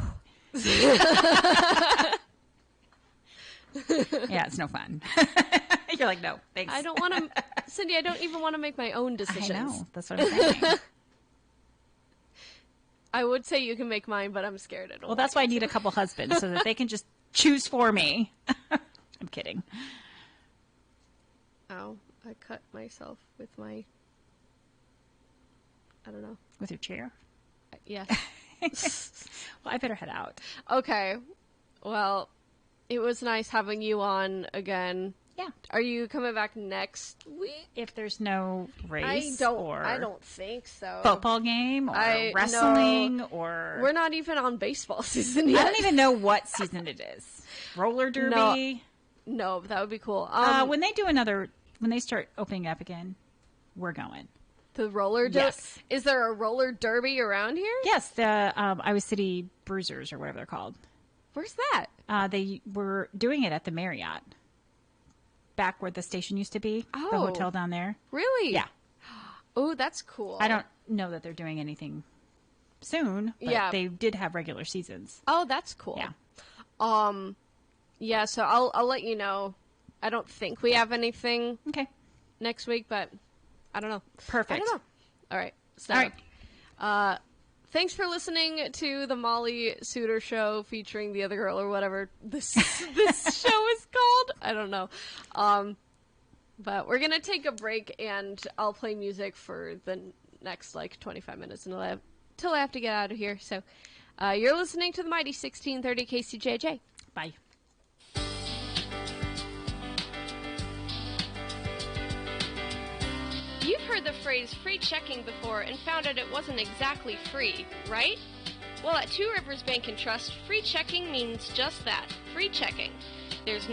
Yeah, it's no fun. You're like, no, thanks. I don't want to, Cindy. I don't even want to make my own decisions. I know. That's what I'm saying. I would say you can make mine, but I'm scared. I don't. Well, that's why I need a couple husbands so that they can just choose for me. I'm kidding. Ow! I cut myself with my. I don't know. With your chair? Yes. Well, I better head out. Okay. Well, it was nice having you on again. Yeah. Are you coming back next week? If there's no race I don't think so. Football game or wrestling or... We're not even on baseball season yet. I don't even know what season it is. Roller derby? No, that would be cool. When they start opening up again, we're going. The roller derby? Yes. Is there a roller derby around here? Yes, the Iowa City Bruisers or whatever they're called. Where's that? They were doing it at the Marriott. Back where the station used to be. Oh. The hotel down there. Really? Yeah. Oh, that's cool. I don't know that they're doing anything soon, but they did have regular seasons. Oh, that's cool. Yeah. Yeah, so I'll let you know. I don't think we have anything next week, but I don't know. Perfect. I don't know. All right. So, all right. Thanks for listening to the Molly Suter show featuring the other girl or whatever this show is called. I don't know. But we're going to take a break and I'll play music for the next 25 minutes until I have to get out of here. So you're listening to the Mighty 1630 KCJJ. Bye. You've heard the phrase free checking before and found out it wasn't exactly free, right? Well, at Two Rivers Bank and Trust, free checking means just that, free checking. There's no